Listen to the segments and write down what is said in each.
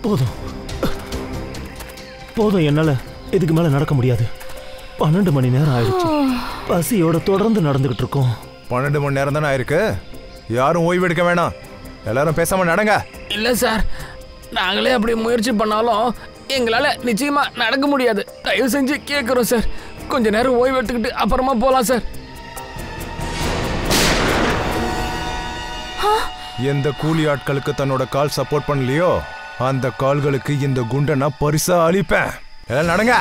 போதும் போதும், என்னால இதுக்கு மேல நடக்க முடியாது. 12 மணி நேரம் ஆயிடுச்சு. பசியோட தொடர்ந்து நடந்துகிட்டு இருக்கோம். 12 மணி நேரம் தானே ஆயிருக்கு. யாரும் ஓய்வு எடுக்க வேணாம், எல்லாரும் பேசாம நடங்க. இல்ல சார், நாங்களே அப்படி முயற்சி பண்ணாலும் எங்களால நிச்சயமா நடக்க முடியாது. தயவு செஞ்சு கேட்குறோம் சார், கொஞ்ச நேரம் ஓய்வு எடுத்துக்கிட்டு அப்புறமா போலாம் சார். எந்த கூலி ஆட்களுக்கு தன்னோட கால் சப்போர்ட் பண்ணலையோ அந்த கால்களுக்கு இந்த குண்டை நான் பரிசா அளிப்பேன். எல்லாம் நடங்க.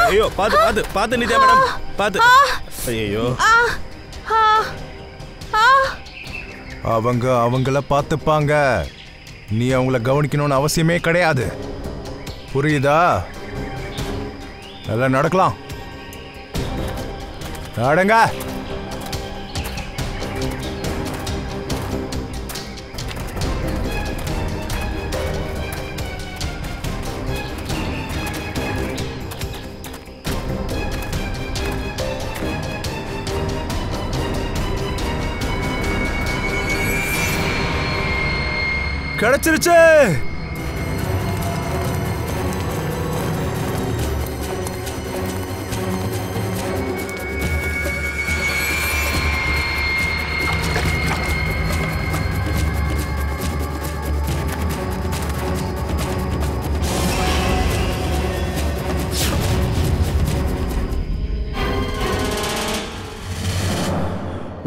ஐயோ பாத்து பாத்து பாத்து நித்யா மேடம் பாத்து. ஐயோ அவங்க அவங்கள பார்த்துப்பாங்க, நீ அவங்கள கவனிக்கணும்னு அவசியமே கிடையாது. புரியுதா? எல்லாம் நடக்கலாம். நடங்க. கிடைச்சிருச்சு.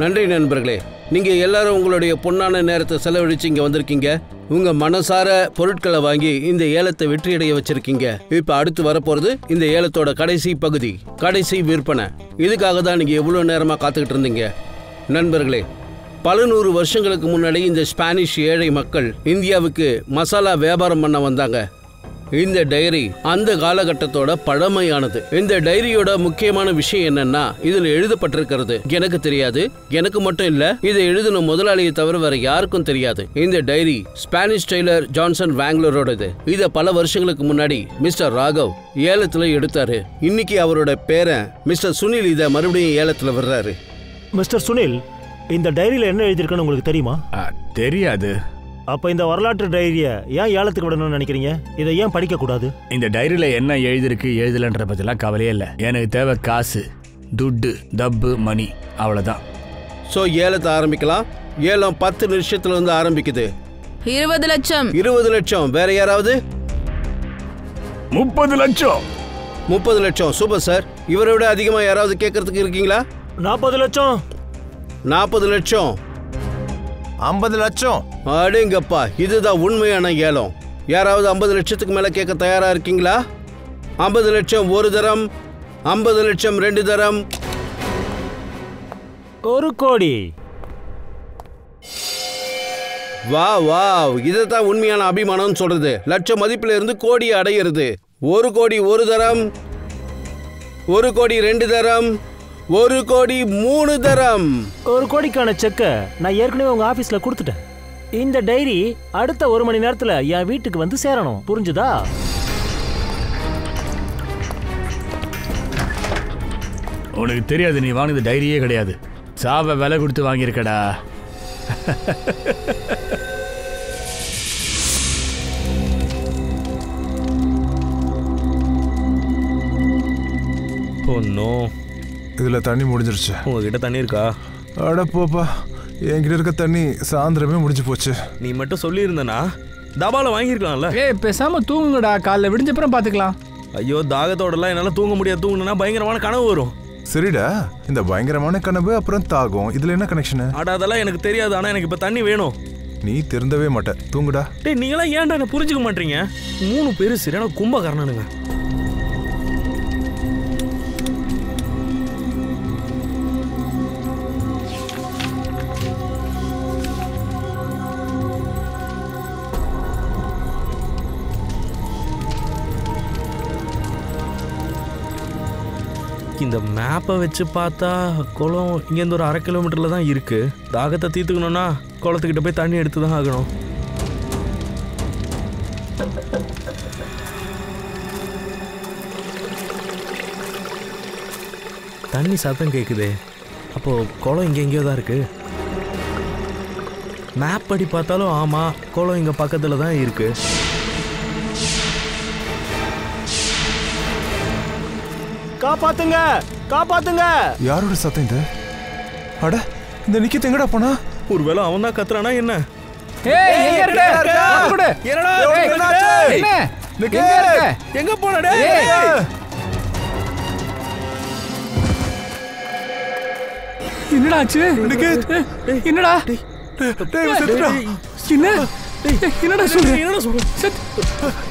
நன்றி நண்பர்களே, நீங்க எல்லாரும் உங்களுடைய பொன்னான நேரத்தை செலவழிச்சு இங்க வந்திருக்கீங்க. உங்க மனசார பொருட்களை வாங்கி இந்த ஏலத்தை வெற்றியடைய வச்சிருக்கீங்க. இப்ப அடுத்து வரப்போறது இந்த ஏலத்தோட கடைசி பகுதி, கடைசி விற்பனை. இதுக்காக தான் நீங்க எவ்வளவு நேரமா காத்துக்கிட்டு இருந்தீங்க. நண்பர்களே, பல 100 வருஷங்களுக்கு முன்னாடி இந்த ஸ்பானிஷ் ஏழை மக்கள் இந்தியாவுக்கு மசாலா வியாபாரம் பண்ண வந்தாங்க. இந்த டைரி அந்த காலகட்டத்தோட பழமையானது. இந்த டைரியோட முக்கியமான விஷயம் என்னன்னா, இதுல எழுதப்பட்டிருக்கிறது எனக்கு தெரியாது, எனக்கு மட்டும் இல்ல, இதை எழுதின முதலாளியை தவிர வேற யாருக்கும் தெரியாது. இந்த டைரி ஸ்பானிஷ் டெய்லர் ஜான்சன் வாங்லரோடது. இத பல வருஷங்களுக்கு முன்னாடி மிஸ்டர் ராகவ் ஏலத்துல எடுத்தாரு. இன்னைக்கு அவரோட பேரன் மிஸ்டர் சுனில் இத மறுபடியும் ஏலத்துல வர்றாரு. மிஸ்டர் சுனில், இந்த டைரியில என்ன எழுதிருக்குன்னு உங்களுக்கு தெரியுமா? தெரியாது. அப்ப இந்த வரலாற்று டைரிய ஏன் ஏலத்துக்கு விடணும்னு நினைக்கிறீங்க? இதை ஏன் படிக்க கூடாது? இந்த டைரியில என்ன எழுதிருக்கு எழுதலன்ற பத்திலாம் கவலையே இல்லை. எனக்கு தேவை காசு, துட்டு, டப்பு, மணி, அவ்வளவுதான். சோ ஏலத்தை ஆரம்பிக்கலாம். ஏலம் 10 நிமிஷத்துல இருந்து ஆரம்பிக்குது. 20 லட்சம். 20 லட்சம். வேற யாராவது? 30 லட்சம். 30 லட்சம். Super sir. இவரை விட அதிகமா யாராவது கேட்கறதுக்கு இருக்கீங்களா? 40 லட்சம். 40 லட்சம். 50 லட்சம். அடேங்கப்பா, இதுதான் உண்மையான ஏலம். யாராவது 50 லட்சத்துக்கு மேல கேட்க தயாரா இருக்கீங்களா? 50 லட்சம் ஒரு தரம், 50 லட்சம் 2 தரம், 1 கோடி. வா வா, இதுதான் உண்மையான அபிமானம் சொல்றது. லட்சம் மதிப்புல இருந்து கோடியை அடையிறது. 1 கோடி ஒரு தரம், 1 கோடி 2 தரம், 1 கோடி 3 தரம். 1 கோடிக்கான செக்க நான் ஏற்கனவே உங்க ஆபீஸ்ல கொடுத்துட்டேன். இந்த டைரி அடுத்த 1 மணி நேரத்துல என் வீட்டுக்கு வந்து சேரணும். புரிஞ்சுதா? உனக்கு தெரியாது, நீ வாங்கினது டைரியே கிடையாது. சாவை விலை கொடுத்து வாங்கியிருக்கடா. ஒன்னும் இதுல தண்ணி முடிஞ்சிருச்சு. உங்ககிட்ட தண்ணி இருக்கா? அட போப்பா, என்கிட்ட இருக்க தண்ணி சாயந்தரமே முடிஞ்சு போச்சு. நீ மட்டும் சொல்லியிருந்தனா தபால வாங்கியிருக்கலாம்ல. பேசாம தூங்குங்கடா, காலைல விடிஞ்சப்புறம் பாத்துக்கலாம். ஐயோ, தாகத்தோடலாம் என்னால தூங்க முடியாது. தூங்குனா பயங்கரமான கனவு வரும். சரிடா, இந்த பயங்கரமான கனவு அப்புறம் தாகம், இதுல என்ன கனெக்ஷன்? அட அதெல்லாம் எனக்கு தெரியாது, ஆனா எனக்கு இப்ப தண்ணி வேணும். நீ திருந்தவே மாட்ட, தூங்குடா. டேய், நீங்களாம் ஏன்டா என்ன புரிஞ்சுக்க மாட்டீங்க? 3 பேரு சரியான கும்பகர்ணனுங்க. இந்த மேப்பை வச்சு பார்த்தா குளம் இங்கேருந்து ஒரு 1/2 கிலோமீட்டரில் தான் இருக்குது. தாகத்தை தீர்த்துக்கணும்னா குளத்துக்கிட்ட போய் தண்ணி எடுத்து தான் ஆகணும். தண்ணி சத்தம் கேட்குதே, அப்போது குளம் இங்கே எங்கேயோ தான் இருக்குது. மேப் படி பார்த்தாலும் ஆமா, குளம் இங்க பக்கத்துல தான் இருக்கு. காப்பாத்துங்க, காப்பாத்துங்க! யாரோட சத்தம் இது? அட, இந்த நிக்கித் எங்கடா போனா? ஒருவேளை அவன் தான் கத்துறானா என்ன? ஏய் எங்க இருக்க? கூட என்னடா என்ன? எங்க இருக்க? எங்க போன டேய்? என்னடா ஆச்சு? என்னடா? டேய் செத்துடா. என்ன? என்னடா சொல்ற? என்னடா சொல்ற?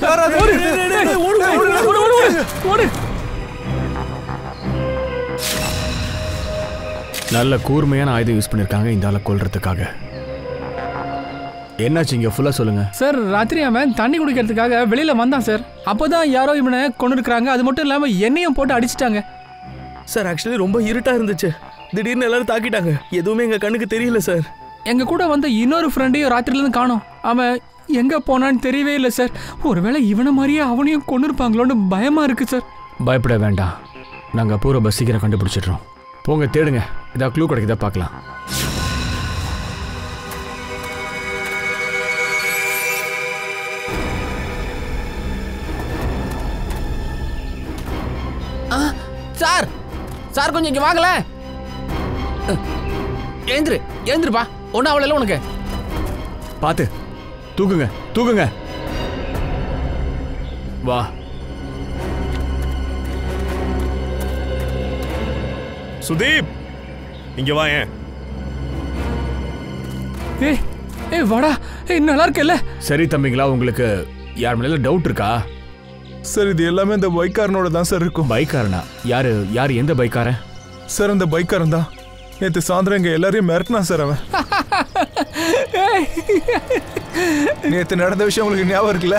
யாரா அது? ஓடு. நல்ல கூர்மையான ஆயுதம் யூஸ் பண்ணிருக்காங்க இந்த ஆளை கொல்றதுக்காக. என்னாச்சு இங்க ஃபுல்லா சொல்லுங்க. சார், ராத்திரி அவன் தண்ணி குடிக்கிறதுக்காக வெளியில வந்தான் சார். அப்போதான் யாரோ இவனை கொண்டு இருக்காங்க. அது மட்டும் இல்லாம எண்ணெயும் போட்டு அடிச்சிட்டாங்க. சார், ஆக்சுவலி ரொம்ப இருட்டா இருந்துச்சு. திடீர்னு எல்லாரும் தாக்கிட்டாங்க. எதுவுமே எங்க கண்ணுக்கு தெரியல சார். எங்க கூட வந்த இன்னொரு ஃப்ரெண்டையும் ராத்திரில இருந்து காணோம். அவன் எங்க போனான்னு தெரியவே இல்லை சார். ஒருவேளை இவனை மாதிரியே அவனையும் கொண்டு இருப்பாங்களோன்னு பயமா இருக்கு சார். பயப்பட வேண்டாம், நாங்க பூரா பஸ் சீக்கிரம் கண்டுபிடிச்சிடுறோம். போங்க தேடுங்க, ஏதாவது க்ளூ கிடைக்குதா பார்க்கலாம். சார், சார் கொஞ்சம் இங்க வாங்கல. எழுந்துருப்பா, ஒன்னும் அவள உனக்கு. பார்த்து தூக்குங்க, தூக்குங்க. வா. சுதீப், இங்க வா. ஏய் வாடா. நல்லா இருக்கல்ல? சரி தம்பிங்களா, உங்களுக்கு யார் மேல டவுட் இருக்கா? சார், இது எல்லாமே இந்த பைக்காரனோட தான் சார் இருக்கும். பைக்காரனா? யாரு யாரு? எந்த பைக்காரன்? சார், அந்த பைக்காரன் தான். நேற்று சாயந்தரம் இங்க எல்லாரையும் மிரட்டினான் சார் அவன். நேற்று நடந்த விஷயம் உங்களுக்கு ஞாபகம் இருக்குல்ல?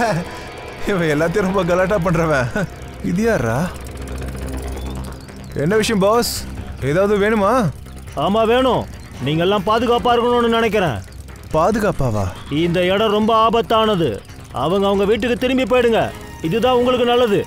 இவன் எல்லாத்தையும் ரொம்ப கலாட்டா பண்றவன். இது யாரா? என்ன விஷயம் பாஸ்? ஏதாவது வேணுமா? ஆமா வேணும். நீங்க எல்லாம் பாதுகாப்பா இருக்கணும்னு நினைக்கிறேன். பாதுகாப்பாவா? இந்த இடம் ரொம்ப ஆபத்தானது. அவங்க வீட்டுக்கு திரும்பி போயிடுங்க. இதுதான் உங்களுக்கு நல்லது.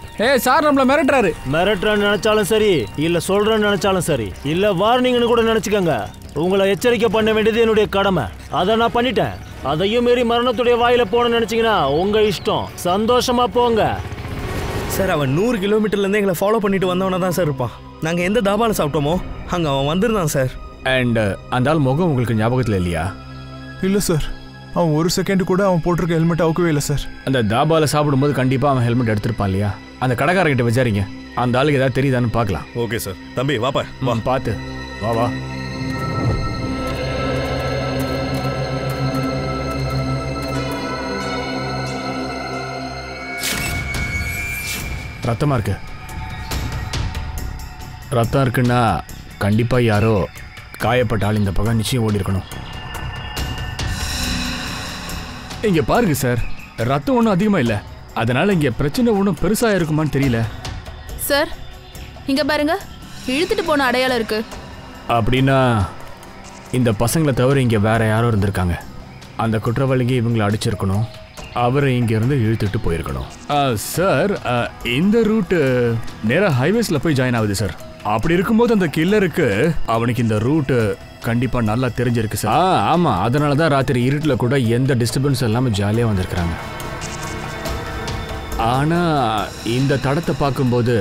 சார் நம்மள மிரட்டுறாரு. மிரட்டுறேன்னு நினைச்சாலும் சரி, இல்ல சொல்றேன்னு நினைச்சாலும் சரி, இல்ல வார்னிங்னு கூட நினைச்சுக்கோங்க. உங்களை எச்சரிக்கை பண்ண வேண்டியது என்னுடைய கடமை. அதை நான் பண்ணிட்டேன். அதையும் மீறி மரணத்துடைய வாயில போன நினைச்சீங்கன்னா உங்க இஷ்டம். சந்தோஷமா போங்க. சார், அவன் 100 கிலோமீட்டர்ல இருந்து எங்களை ஃபாலோ பண்ணிட்டு வந்தவன தான் சார் இருப்பான். நாங்க எந்த தாபால சாப்பிட்டோமோ அங்க அவன் வந்திருந்தான் சார். அண்ட் அந்த ஆள் முகம் உங்களுக்கு ஞாபகத்துல இல்லையா? இல்ல சார், அவன் ஒரு செகண்ட் கூட அவன் போட்டிருக்க ஹெல்மெட் அவுக்கவே இல்லை சார். அந்த தாபால சாப்பிடும்போது கண்டிப்பா அவன் ஹெல்மெட் எடுத்திருப்பான் இல்லையா? அந்த கடைக்காரர்கிட்ட விசாரிங்க, அந்த ஆளுக்கு ஏதாவது தெரியுதான்னு பார்க்கலாம். Okay sir. தம்பி வாப்பா, வா. பார்த்து வா வா. ரத்தமா இருக்கு. ரத்தம் இருக்குன்னா கண்டிப்பா யாரோ காயப்பட்ட ஆள் இந்த பக்கம் நிச்சயம் ஓடி இருக்கணும். இங்க பாருங்க சார், ரத்தம் ஒன்றும் அதிகமா இல்லை. அதனால இங்க பிரச்சனை ஒன்றும் பெருசா இருக்குமான்னு தெரியல. சார், இங்க பாருங்க, இழுத்துட்டு போன அடையாளம் இருக்கு. அப்படின்னா இந்த பசங்களை தவிர இங்க வேற யாரோ இருந்திருக்காங்க. அந்த குற்றவாளிங்க இவங்களை அடிச்சிருக்கணும், அவரை இங்க இருந்து இழுத்துட்டு போயிருக்கணும். சார், இந்த ரூட்டு நேரா ஹைவேஸ்ல போய் ஜாயின் ஆகுது சார். அப்படி இருக்கும்போது அந்த கில்லருக்கு அவனுக்கு இந்த ரூட்டு கண்டிப்பா நல்லா தெரிஞ்சிருக்கு சார். ஆமா, அதனாலதான் ராத்திரி இருட்டில் கூட எந்த டிஸ்டர்பன்ஸ் இல்லாம ஜாலியா வந்திருக்கிறாங்க. ஆனா இந்த தடத்தை பார்க்கும்போது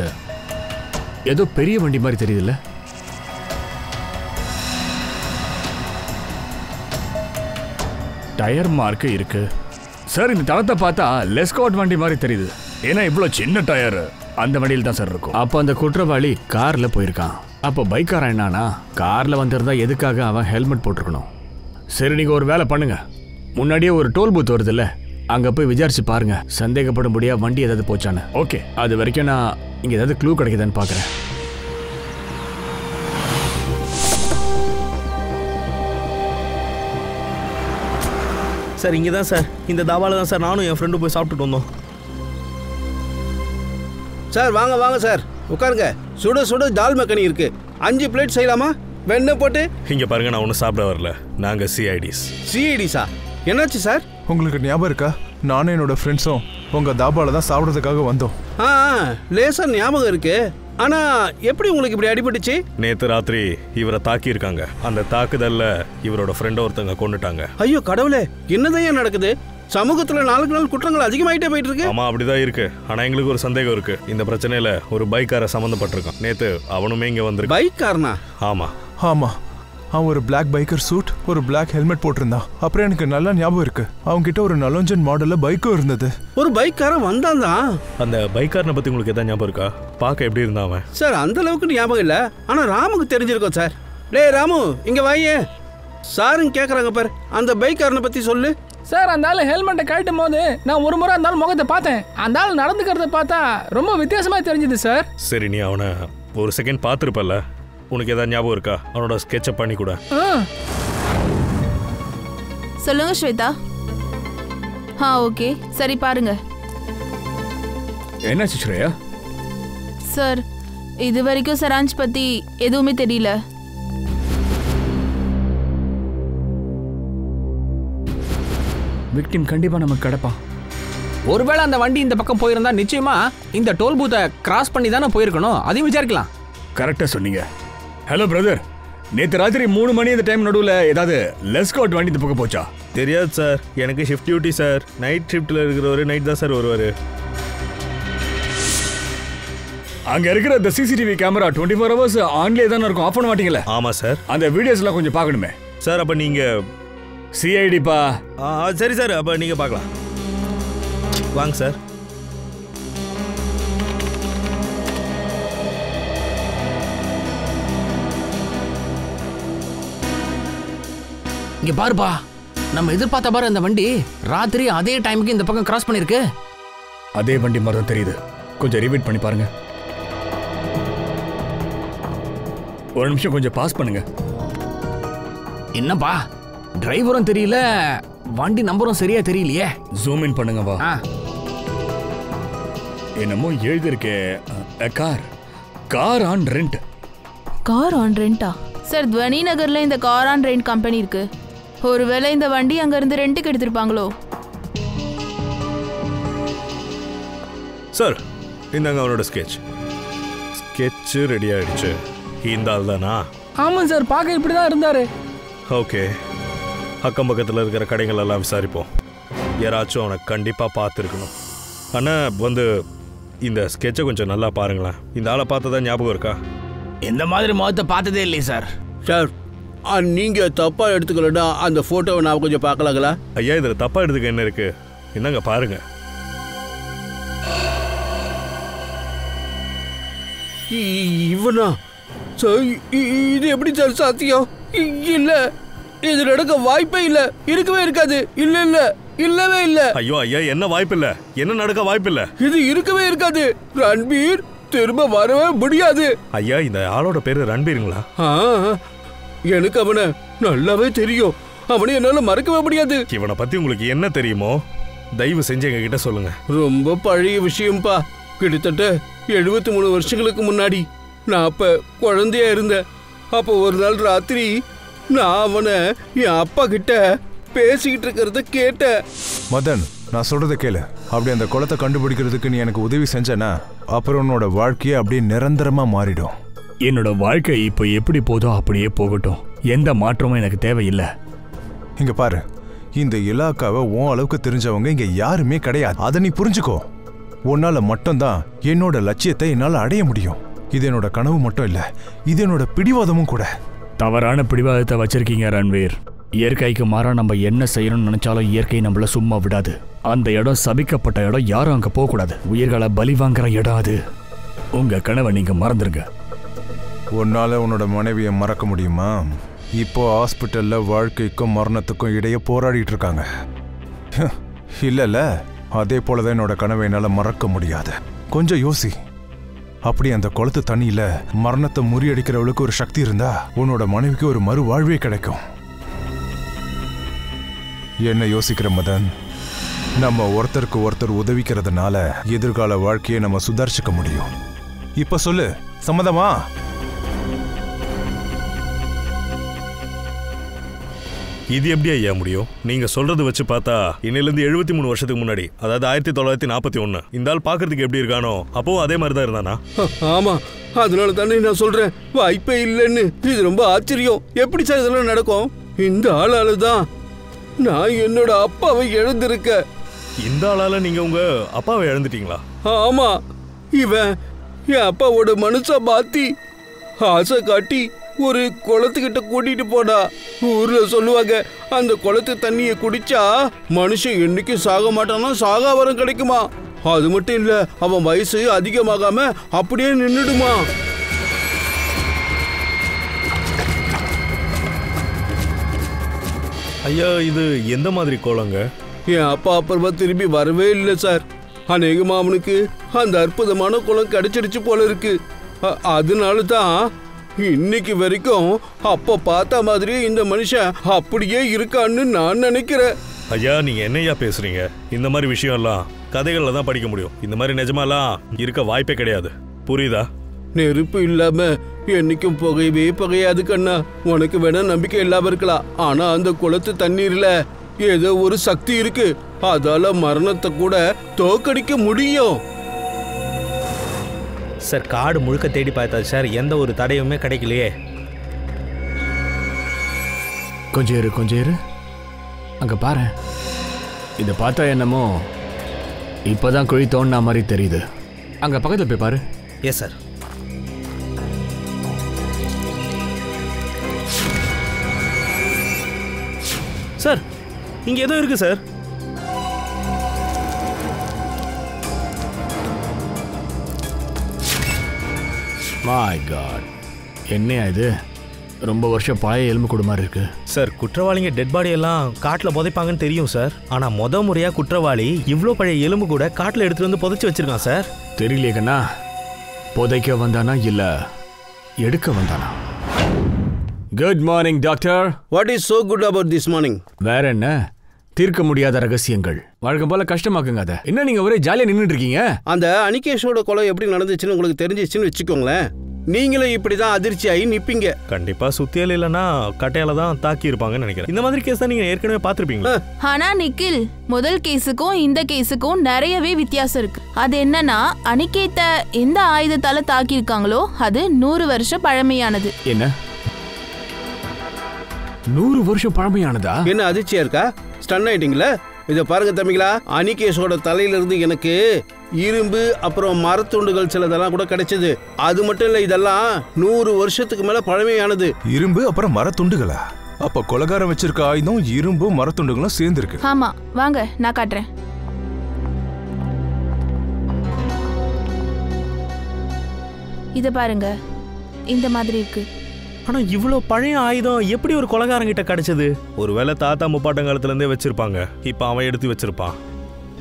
ஏதோ பெரிய வண்டி மாதிரி தெரியுதுல்ல? டயர் மார்க்கு இருக்கு சார். இந்த தடத்தை பார்த்தா லெஸ்காட் வண்டி மாதிரி தெரியுது. ஏன்னா இவ்வளவு சின்ன டயர் அந்த வண்டியில் தான் சார் இருக்கும். அப்போ அந்த குற்றவாளி கார்ல போயிருக்கான். அப்போ பைக்காரன் என்னன்னா, கார்ல வந்திருந்தா எதுக்காக அவன் ஹெல்மெட் போட்டிருக்கணும்? சரி, நீங்க ஒரு வேலை பண்ணுங்க. முன்னாடியே ஒரு டோல் பூத் வருது இல்ல, அங்க போய் விசாரிச்சு பாருங்க. சந்தேகப்படும்படியா வண்டி ஏதாவது போச்சான்னு. ஓகே, அது வரைக்கும் நான் இங்க ஏதாவது க்ளூ கிடைக்குதான்னு பாக்குறேன். சார், இங்கே தான் சார், இந்த தாபால தான் சார் நானும் என் ஃப்ரெண்டும் போய் சாப்பிட்டுட்டு வந்தோம். சார் வாங்க வாங்க சார், உட்காருங்க. சுட சுட தால் மக்கனி இருக்கு. 5 பிளேட் செய்யலாமா? வெண்ணெய் போட்டு. இங்கே பாருங்க, நான் ஒன்றும் சாப்பிட வரல. நாங்கள் சிஐடிஸ். சிஐடிஸா? என்னாச்சு சார்? உங்களுக்கு ஞாபகம் இருக்கா? நானும் என்னோட ஃப்ரெண்ட்ஸும் உங்கள் தாபால தான் சாப்பிட்றதுக்காக வந்தோம். லேசா ஞாபகம் இருக்கு. ஆனா எப்படி உங்களுக்கு இப்படி அடிபட்டுச்சு? நேத்து ராத்திரி இவரை தாக்கியிருக்காங்க. அந்த தாக்குதல்ல இவரோட ஃப்ரெண்ட ஒருத்தங்க கொண்டுட்டாங்க. ஐயோ கடவுளே, என்னதான் நடக்குது? சமூகத்துல நாளுக்கு நாள் குற்றங்கள் அதிகமாயிட்டே போயிட்டு இருக்கு. ஆமா, அப்படிதான் இருக்கு. ஆனா எங்களுக்கு ஒரு சந்தேகம் இருக்கு. இந்த பிரச்சனையில ஒரு பைக்கார சம்பந்தப்பட்டிருக்கான். நேத்து அவனுமே இங்க வந்திருக்கு. பைக்காரனா? ஆமா ஆமா, அவன் ஒரு பிளாக் பைக்கர் சூட், ஒரு பிளாக் ஹெல்மெட் போட்டிருந்தான். அப்புறம் எனக்கு நல்லா ஞாபகம் இருக்கு, அவங்க கிட்ட ஒரு நலோஞ்சன் மாடல்ல பைக்கும் இருந்தது. ஒரு பைக்காரன் வந்தான் தான். அந்த பைக்காரனை பத்தி உங்களுக்கு எதாவது ஞாபகம் இருக்கா? பார்க்க எப்படி இருந்தான் அவன்? சார் அந்த அளவுக்கு ஞாபகம் இல்ல, ஆனா ராமுக்கு தெரிஞ்சிருக்கோம் சார். டேய் ராமு, இங்க வாயே. சாருங்க கேக்குறாங்க பாரு, அந்த பைக்காரனை பத்தி சொல்லு. சார் அந்த ஆள் ஹெல்மெட்டை கழட்டும் போது நான் ஒரு முறை அந்த ஆள் முகத்தை பார்த்தேன். அந்த ஆள் நடந்துக்கிறத பார்த்தா ரொம்ப வித்தியாசமா தெரிஞ்சது சார். சரி, நீ அவனை ஒரு செகண்ட் பார்த்துருப்பல்ல, உனக்கு ஏதாவது ஞாபகம் இருக்கா? அவனோட ஸ்கெட்சை பண்ணி கூட. சொல்லுங்க ஸ்வேதா. ஓகே, சரி பாருங்க. என்னாச்சு ஸ்ரேயா? சார் இது வரைக்கும் சராஞ்ச் பத்தி எதுவுமே தெரியல. விக்டிம் கண்டிப்பா நமக்கு கிடைப்பான். ஒருவேளை அந்த வண்டி இந்த பக்கம் போயிருந்தா நிச்சயமா இந்த டோல் பூத்தை கிராஸ் பண்ணி தானே போயிருக்கணும். அதையும் விசாரிக்கலாம். கரெக்டா சொன்னீங்க. ஹலோ பிரதர், நேற்று ராத்திரி 3 மணி இந்த டைம் நடுவில் ஏதாவது லெஸ்காட் வண்டி இந்த பக்கம் போச்சா? தெரியாது சார், எனக்கு ஷிஃப்ட் டியூட்டி சார். நைட் ஷிஃப்ட்டில் இருக்கிறவரு நைட் தான் சார் வருவார். அங்கே இருக்கிற இந்த சிசிடிவி கேமரா 24 ஹவர்ஸ் ஆன்லேயே தானே இருக்கும், ஆஃப் பண்ண மாட்டீங்களே? ஆமாம் சார். அந்த வீடியோஸ்லாம் கொஞ்சம் பார்க்கணுமே சார். அப்போ நீங்கள் சிஐடிப்பா? சரி சார், அப்போ நீங்கள் பார்க்கலாம். வாங்க சார். இங்க பாருப்பா, நம்ம எதிர்பார்த்த பாரு அந்த வண்டி ராத்திரி அதே டைமுக்கு இந்த பக்கம் கிராஸ் பண்ணிருக்கு. அதே வண்டி மாதிரி தான் தெரியுது. கொஞ்சம் ரிவீட் பண்ணி பாருங்க. ஒரு நிமிஷம் கொஞ்சம் பாஸ் பண்ணுங்க. என்னப்பா, டிரைவரும் தெரியல, வண்டி நம்பரும் சரியா தெரியலையே. ஜூம் இன் பண்ணுங்க வா. என்னமோ எழுதிருக்கே, car on rent. Car on ரெண்டா? சார் துவனி நகர்ல இந்த கார் ஆன் ரெண்ட் கம்பெனி இருக்கு. ஒருவேளை இந்த வண்டி அங்க இருந்து ரெண்டுக்கு எடுத்திருப்பாங்களோ? சார் இந்தாங்க அவனோட ஸ்கெட்ச் ரெடி ஆயிடுச்சு. இந்த ஆள் தானா? ஆமாம் சார், பார்க்க இப்படிதான் இருந்தாரு. ஓகே, அக்கம் பக்கத்தில் இருக்கிற கடைகள் எல்லாம் விசாரிப்போம். யாராச்சும் அவனை கண்டிப்பாக பார்த்துருக்கணும். ஆனால் வந்து இந்த ஸ்கெட்சை கொஞ்சம் நல்லா பாருங்களேன். இந்த ஆளை பார்த்ததா ஞாபகம் இருக்கா? இந்த மாதிரி முகத்தை பார்த்ததே இல்லையே சார். சார் நீங்க தப்பா எடுத்துக்கலன்னா அந்த போட்டோவை நான் கொஞ்சம் பார்க்கலாங்களா? ஐயா, இதில் தப்பா எடுத்துக்க என்ன இருக்கு? என்னங்க பாருங்க. இவனா சார்? இது எப்படி சார் சாத்தியம்? இல்ல, இது நடக்க வாய்ப்பே இல்ல. இருக்கவே இருக்காது. இல்ல இல்ல, இல்லவே இல்ல. ஐயோ ஐயா, என்ன வாய்ப்பு இல்ல? என்ன நடக்க வாய்ப்பு இல்ல? இது இருக்கவே இருக்காது. ரன்பீர் திரும்ப வரவே முடியாது. ஐயா, இந்த ஆளோட பேரு ரன்பீருங்களா? எனக்கு அவனை நல்லாவே தெரியும். அவனை என்னால மறக்கவே முடியாது. இவனை பத்தி உங்களுக்கு என்ன தெரியுமோ தயவு செஞ்சு எங்க கிட்ட சொல்லுங்க. ரொம்ப பழைய விஷயம்பா. கிட்டத்தட்ட 73 வருஷங்களுக்கு முன்னாடி நான் அப்ப குழந்தையா இருந்தேன். அப்போ ஒரு நாள் ராத்திரி நான் அவனை என் அப்பா கிட்ட பேசிக்கிட்டு இருக்கிறத கேட்டேன். மதன், நான் சொல்றதை கேளு. அப்படி அந்த குளத்தை கண்டுபிடிக்கிறதுக்கு நீ எனக்கு உதவி செஞ்சனா அப்புறம் உன்னோட வாழ்க்கையே அப்படியே நிரந்தரமா மாறிடும். என்னோட வாழ்க்கை இப்போ எப்படி போதோ அப்படியே போகட்டும். எந்த மாற்றமும் எனக்கு தேவையில்லை. இங்க பாரு, இந்த இலாக்காவை உன் அளவுக்கு தெரிஞ்சவங்க இங்க யாருமே கிடையாது. அதை நீ புரிஞ்சுக்கோ. உன்னால மட்டும்தான் என்னோட லட்சியத்தை என்னால அடைய முடியும். இது என்னோட கனவு மட்டும் இல்ல, இது என்னோட பிடிவாதமும் கூட. தவறான பிடிவாதத்தை வச்சிருக்கீங்க ரன்வீர். இயற்கைக்கு மாறா நம்ம என்ன செய்யணும்னு நினைச்சாலும் இயற்கை நம்மள சும்மா விடாது. அந்த இடம் சபிக்கப்பட்ட இடம், யாரும் அங்க போக கூடாது. உயிர்களை பலி வாங்குற இடம் அது. உங்க கனவை நீங்க மறந்துருங்க. உன்னால உன்னோட மனைவியை மறக்க முடியுமா? இப்போ ஹாஸ்பிட்டல்ல வாழ்க்கைக்கும் மரணத்துக்கும் இடையே போராடிட்டு இருக்காங்க. இல்லல்ல, அதே போலதான் என்னோட கனவை என்னால மறக்க முடியாது. கொஞ்சம் யோசி. அப்படி அந்த குளத்து தண்ணியில மரணத்தை முறியடிக்கிறவளுக்கு ஒரு சக்தி இருந்தா உன்னோட மனைவிக்கு ஒரு மறு வாழ்வே கிடைக்கும். என்ன யோசிக்கிற மதன்? நம்ம ஒருத்தருக்கு ஒருத்தர் உதவிக்கிறதுனால எதிர்கால வாழ்க்கையை நம்ம சுதாரிச்சுக்க முடியும். இப்ப சொல்லு, சம்மதமா? இது எப்படி ஐயா முடியும்? நீங்க சொல்றது வச்சு பார்த்தா இன்னிலிருந்து 73 வருஷத்துக்கு முன்னாடி, அதாவது 1941 இந்த ஆள் பாக்குறதுக்கு எப்படி இருக்கானோ அப்போ அதே மாதிரி தான் இருந்தானா? ஆமா, அதனால தானே நான் சொல்றேன் வாய்ப்பே இல்லைன்னு. இது ரொம்ப ஆச்சரியம். எப்படி சார் இதெல்லாம் நடக்கும்? இந்த ஆளால தான் நான் என்னோட அப்பாவை இழந்திருக்க. இந்த ஆளால நீங்க உங்க அப்பாவை இழந்துட்டீங்களா? ஆமா, இவன் என் அப்பாவோட மனுஷா மாத்தி ஆசை காட்டி ஒரு குளத்துக்கிட்ட கூட்டிட்டு போனா. ஊர்ல சொல்லுவாங்க, அந்த குளத்து தண்ணியை குடிச்சா மனுஷன் என்னைக்கும் சாக மாட்டானா, சாகா வரம் கிடைக்குமா. அது மட்டும் இல்ல, அவன் வயசு அதிகமாகாம அப்படியே நின்னுடுமா. ஐயா, இது எந்த மாதிரி கோலங்க? என் அப்பா அப்புறமா திரும்பி வரவே இல்லை சார். அநேகமா அவனுக்கு அந்த அற்புதமான குளம் கிடைச்சிடுச்சு போல இருக்கு. அதனால தான் இன்னைக்கு வரைக்கும் அப்ப பார்த்த மாதிரியே இந்த மனுஷன் அப்படியே இருக்கான்னு நான் நினைக்கிறேன். ஐயா, நீங்க என்னையா பேசுறீங்க? இந்த மாதிரி விஷயம் எல்லாம் கதைகள்ல தான் படிக்க முடியும். இந்த மாதிரி நிஜமாலாம் இருக்க வாய்ப்பே கிடையாது. புரியுதா? நெருப்பு இல்லாம என்னைக்கும் புகையவே புகையாது கண்ணா. உனக்கு வேணா நம்பிக்கை இல்லாம இருக்கலாம், ஆனா அந்த குளத்து தண்ணீர்ல ஏதோ ஒரு சக்தி இருக்கு. அதால மரணத்தை கூட தோக்கடிக்க முடியும். சார், காடு முழுக்க தேடி பார்த்தாச்சு சார், எந்த ஒரு தடையுமே கிடைக்கலையே. கொஞ்சம் இரு. அங்க பாரு, இதை பார்த்தா என்னமோ இப்பதான் குழி தோண்டின மாதிரி தெரியுது. அங்க பக்கத்துல போய் பாரு. Yes sir. சார், இங்க ஏதோ இருக்கு சார். மை காட், என்னையா இது? ரொம்ப வருஷம் பழைய எலும்பு கூடு மாதிரி இருக்கு. சார், குற்றவாளிங்க டெட் பாடி எல்லாம் காட்டில் புதைப்பாங்கன்னு தெரியும் சார். ஆனால் முறையாக குற்றவாளி இவ்வளோ பழைய எலும்பு கூட காட்டில் எடுத்துட்டு வந்து புதைச்சி வச்சிருக்கான் சார். தெரியலையே கண்ணா, புதைக்க வந்தானா இல்லை எடுக்க வந்தானா? Good morning doctor. What is so good about this morning? வேற என்ன, தீர்க்க முடியாத ரகசியங்கள். வழக்கம் போல கஷ்டமாக்குங்க அதை. என்ன நீங்க ஒரே ஜாலியா நின்றுட்டு இருக்கீங்க? அந்த அனிகேஷோட கொலை எப்படி நடந்துச்சுன்னு உங்களுக்கு தெரிஞ்சிச்சுன்னு வச்சுக்கோங்களேன், நீங்களும் இப்படிதான் அதிர்ச்சி ஆகி நிப்பீங்க. கண்டிப்பா சுத்தியல் இல்லைன்னா கட்டையால தான் தாக்கி இருப்பாங்கன்னு நினைக்கிறேன். இந்த மாதிரி கேஸ் தான் நீங்க ஏற்கனவே பார்த்திருப்பீங்களா? ஆனா நிக்கில், முதல் கேஸுக்கும் இந்த கேஸுக்கும் நிறையவே வித்தியாசம் இருக்கு. அது என்னன்னா, அனிகேத்த எந்த ஆயுதத்தால தாக்கி இருக்காங்களோ அது 100 வருஷம் பழமையானது. என்ன 100 வருஷம் பழமையானதா? என்ன அதிர்ச்சியா இருக்கா? ஸ்டன் ஆயிட்டீங்களா? இதை பாருங்க தம்பிங்களா, அனிகேஷோட தலையில இருந்து எனக்கு இரும்பு அப்புறம் மரத்துண்டுகள் சிலதெல்லாம் கூட கிடைச்சது. அது மட்டும் இல்ல, இதெல்லாம் 100 வருஷத்துக்கு மேல பழமையானது. இரும்பு அப்புறம் மரத்துண்டுகளா? அப்ப கொலகாரம் வச்சிருக்க ஆயுதம் இரும்பு மரத்துண்டுகளும் சேர்ந்து இருக்கு. ஆமா, வாங்க நான் காட்டுறேன். இத பாருங்க, இந்த மாதிரி இருக்கு. ஆனா இவ்வளோ பழைய ஆயுதம் எப்படி ஒரு கொலைகாரங்கிட்ட கிடைச்சது? ஒருவேளை தாத்தா முப்பாட்டங்காலத்துல இருந்தே வச்சிருப்பாங்க. இப்ப அவன் எடுத்து வச்சிருப்பான்.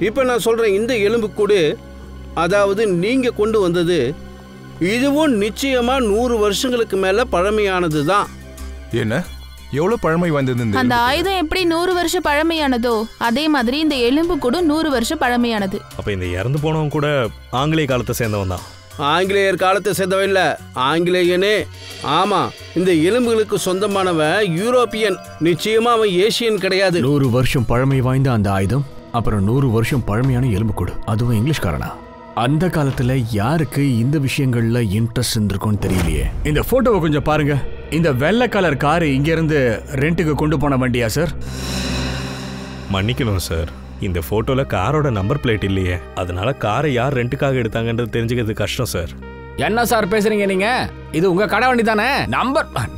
இப்ப நான் சொல்றேன், இந்த எலும்பு கூடு, அதாவது நீங்க கொண்டு வந்தது, இதுவும் நிச்சயமா 100 வருஷங்களுக்கு மேல பழமையானது தான். என்ன, எவ்வளவு பழமை வாய்ந்தது? அந்த ஆயுதம் எப்படி 100 வருஷம் பழமையானதோ அதே மாதிரி இந்த எலும்பு கூட 100 வருஷம் பழமையானது. அப்ப இந்த இறந்து போனவன் கூட ஆங்கிலேய காலத்தை சேர்ந்தவன் தான். ஆங்கிலேயர் காலத்தை சேர்ந்தவன் இல்ல, ஆங்கிலேயனே. ஆமா, இந்த எலும்புகளுக்கு சொந்தமானவன் யூரோப்பியன். நிச்சயமா அவன் ஏசியன் கிடையாது. 100 வருஷம் பழமை வாய்ந்த அந்த ஆயுதம், அப்புறம் 100 வருஷம் பழமையான எலும்புக்கூடு, அதுவும் இங்கிலீஷ்காரனா? அந்த காலத்துல யாருக்கு இந்த விஷயங்கள்ல இன்ட்ரெஸ்ட் இருந்திருக்கும்னு தெரியலையே. இந்த போட்டோவை கொஞ்சம் பாருங்க. இந்த வெள்ளை கலர் காரு இங்க இருந்து ரெண்டுக்கு கொண்டு போன வண்டியா சார்? மன்னிக்கணும் சார், இந்த போட்டோல காரோட நம்பர் பிளேட் இல்லையே. அதனால காரை யார் ரெண்டுக்காக எடுத்தாங்கன்றது தெரிஞ்சுக்கிறது கஷ்டம் சார். என்ன சார் பேசுறீங்க நீங்க? இது உங்க கடை வண்டி தானே?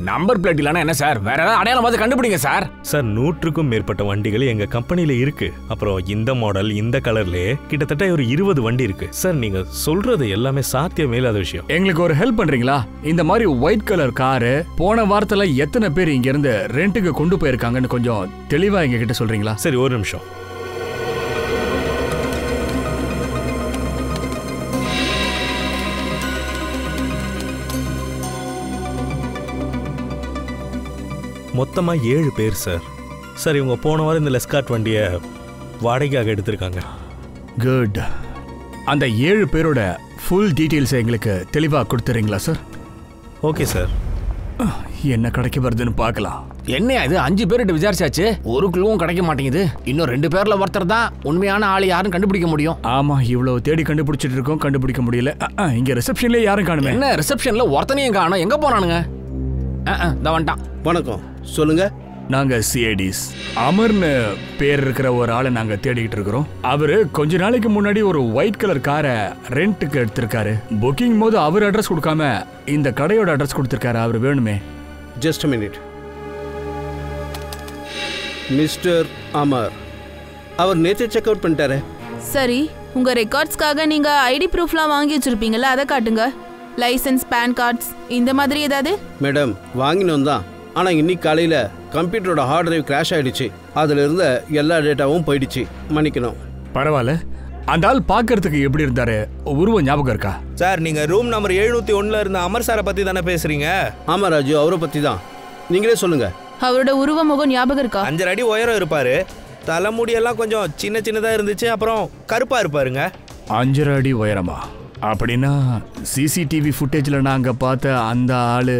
நம்பர் பிளேட் இல்லனா என்ன சார்? வேற ஏதாவது அடையாளம் பார்த்து கண்டுபிடிங்க சார். சார், 100க்கும் மேற்பட்ட வண்டிகள் எங்க கம்பெனில இருக்கு. அப்புறம் இந்த மாடல் இந்த கலர்லயே கிட்டத்தட்ட ஒரு 20 வண்டி இருக்கு சார். நீங்க சொல்றது எல்லாமே சாத்தியமே இல்லாத விஷயம். எங்களுக்கு ஒரு ஹெல்ப் பண்றீங்களா? இந்த மாதிரி ஒயிட் கலர் காரு போன வாரத்துல எத்தனை பேர் இங்க இருந்து ரெண்டுக்கு கொண்டு போயிருக்காங்கன்னு கொஞ்சம் தெளிவா எங்க கிட்ட சொல்றீங்களா? சரி, ஒரு நிமிஷம். மொத்தமா 7 பேர் சார். சார், இவங்க போன வாரம் இந்த லெஸ்கார்ட் வண்டியை வாடகைக்காக எடுத்திருக்காங்க. குட். அந்த 7 பேரோட ஃபுல் டீட்டெயில்ஸ் எங்களுக்கு தெளிவா கொடுத்துறீங்களா சார்? Okay sir. என்ன கிடைக்க வருதுன்னு பார்க்கலாம். என்ன இது 5 பேர்கிட்ட விசாரிச்சாச்சு, ஒரு குழுவும் கிடைக்க மாட்டேங்குது. இன்னும் 2 பேர்ல ஒருத்தர் தான் உண்மையான ஆள் யாரும் கண்டுபிடிக்க முடியும். ஆமா, இவ்வளவு தேடி கண்டுபிடிச்சிட்டு இருக்கோம், கண்டுபிடிக்க முடியல. இங்க ரிசப்ஷன்ல யாரும் காணுமே. என்ன ரிசப்ஷன்ல ஒருத்தனையும் காணோம், எங்க போனானுங்க? வந்துட்டான். வணக்கம், சொல்லுங்க. நாங்க சிஐடிஸ் அமர்னு பேர் இருக்கிற ஒரு ஆளை நாங்க தேடிக்கிட்டு இருக்கிறோம். அவரு கொஞ்ச நாளைக்கு முன்னாடி ஒரு ஒயிட் கலர் காரை ரெண்ட்டுக்கு எடுத்திருக்காரு. புக்கிங் போது அவர் அட்ரஸ் கொடுக்காம இந்த கடையோட அட்ரஸ் கொடுத்திருக்காரு. அவர் வேணுமே. Just minute. மிஸ்டர் அமர், அவர் நேற்று செக் அவுட் பண்ணிட்டாரு. சரி, உங்க ரெக்கார்ட்ஸ்க்காக நீங்க ஐடி ப்ரூஃப்லாம் வாங்கி வச்சிருப்பீங்கல்ல, அதை காட்டுங்க. லைசென்ஸ், பேன் கார்ட்ஸ் இந்த மாதிரி ஏதாவது? மேடம், வாங்கினோம் தான். ஆனால் இன்னைக்கு காலையில் கம்ப்யூட்டரோட ஹார்ட் டிரைவ் கிராஷ் ஆகிடுச்சு. அதில் இருந்த எல்லா டேட்டாவும் போயிடுச்சு. மன்னிக்கணும். பரவாயில்ல. அந்த ஆள் பார்க்கறதுக்கு எப்படி இருந்தாரு? உருவம் ஞாபகம் இருக்கா? சார், நீங்கள் ரூம் நம்பர் 701 இருந்த அமர் சாரை பற்றி தானே பேசுகிறீங்க? ஆமாம் ராஜு, அவரை பற்றி தான். நீங்களே சொல்லுங்கள். அவரோட உருவ முகம் ஞாபகம் இருக்கா? 5 அடி உயரம் இருப்பாரு. தலைமுடியெல்லாம் கொஞ்சம் சின்னதாக இருந்துச்சு. அப்புறம் கருப்பாக இருப்பாருங்க. 5 அடி உயரமா? அப்படின்னா சிசிடிவி ஃபுட்டேஜ்ல நாங்க பார்த்த அந்த ஆளு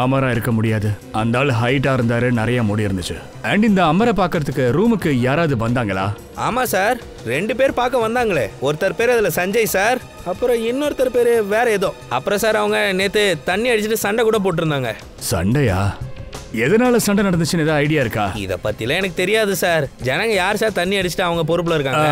அமரா இருக்க முடியாது. அந்த ஆள் ஹைட்டா இருந்தாரு, நிறைய முடி இருந்துச்சு. அண்ட் இந்த அமரை பார்க்கறதுக்கு ரூமுக்கு யாராவது வந்தாங்களா? ஆமா சார், 2 பேர் பார்க்க வந்தாங்களே. ஒருத்தர் பேர் அதில் சஞ்சய் சார், அப்புறம் இன்னொருத்தர் பேர் வேற ஏதோ. அப்புறம் சார், அவங்க நேற்று தண்ணி அடிச்சுட்டு சண்டை கூட போட்டிருந்தாங்க. சண்டையா? எதனால சண்டை நடந்துச்சுன்னு ஏதாவது ஐடியா இருக்கா? இதை பத்திலாம் எனக்கு தெரியாது சார். ஜனங்க யார் சார் தண்ணி அடிச்சுட்டு அவங்க பொறுப்புல இருக்காங்க?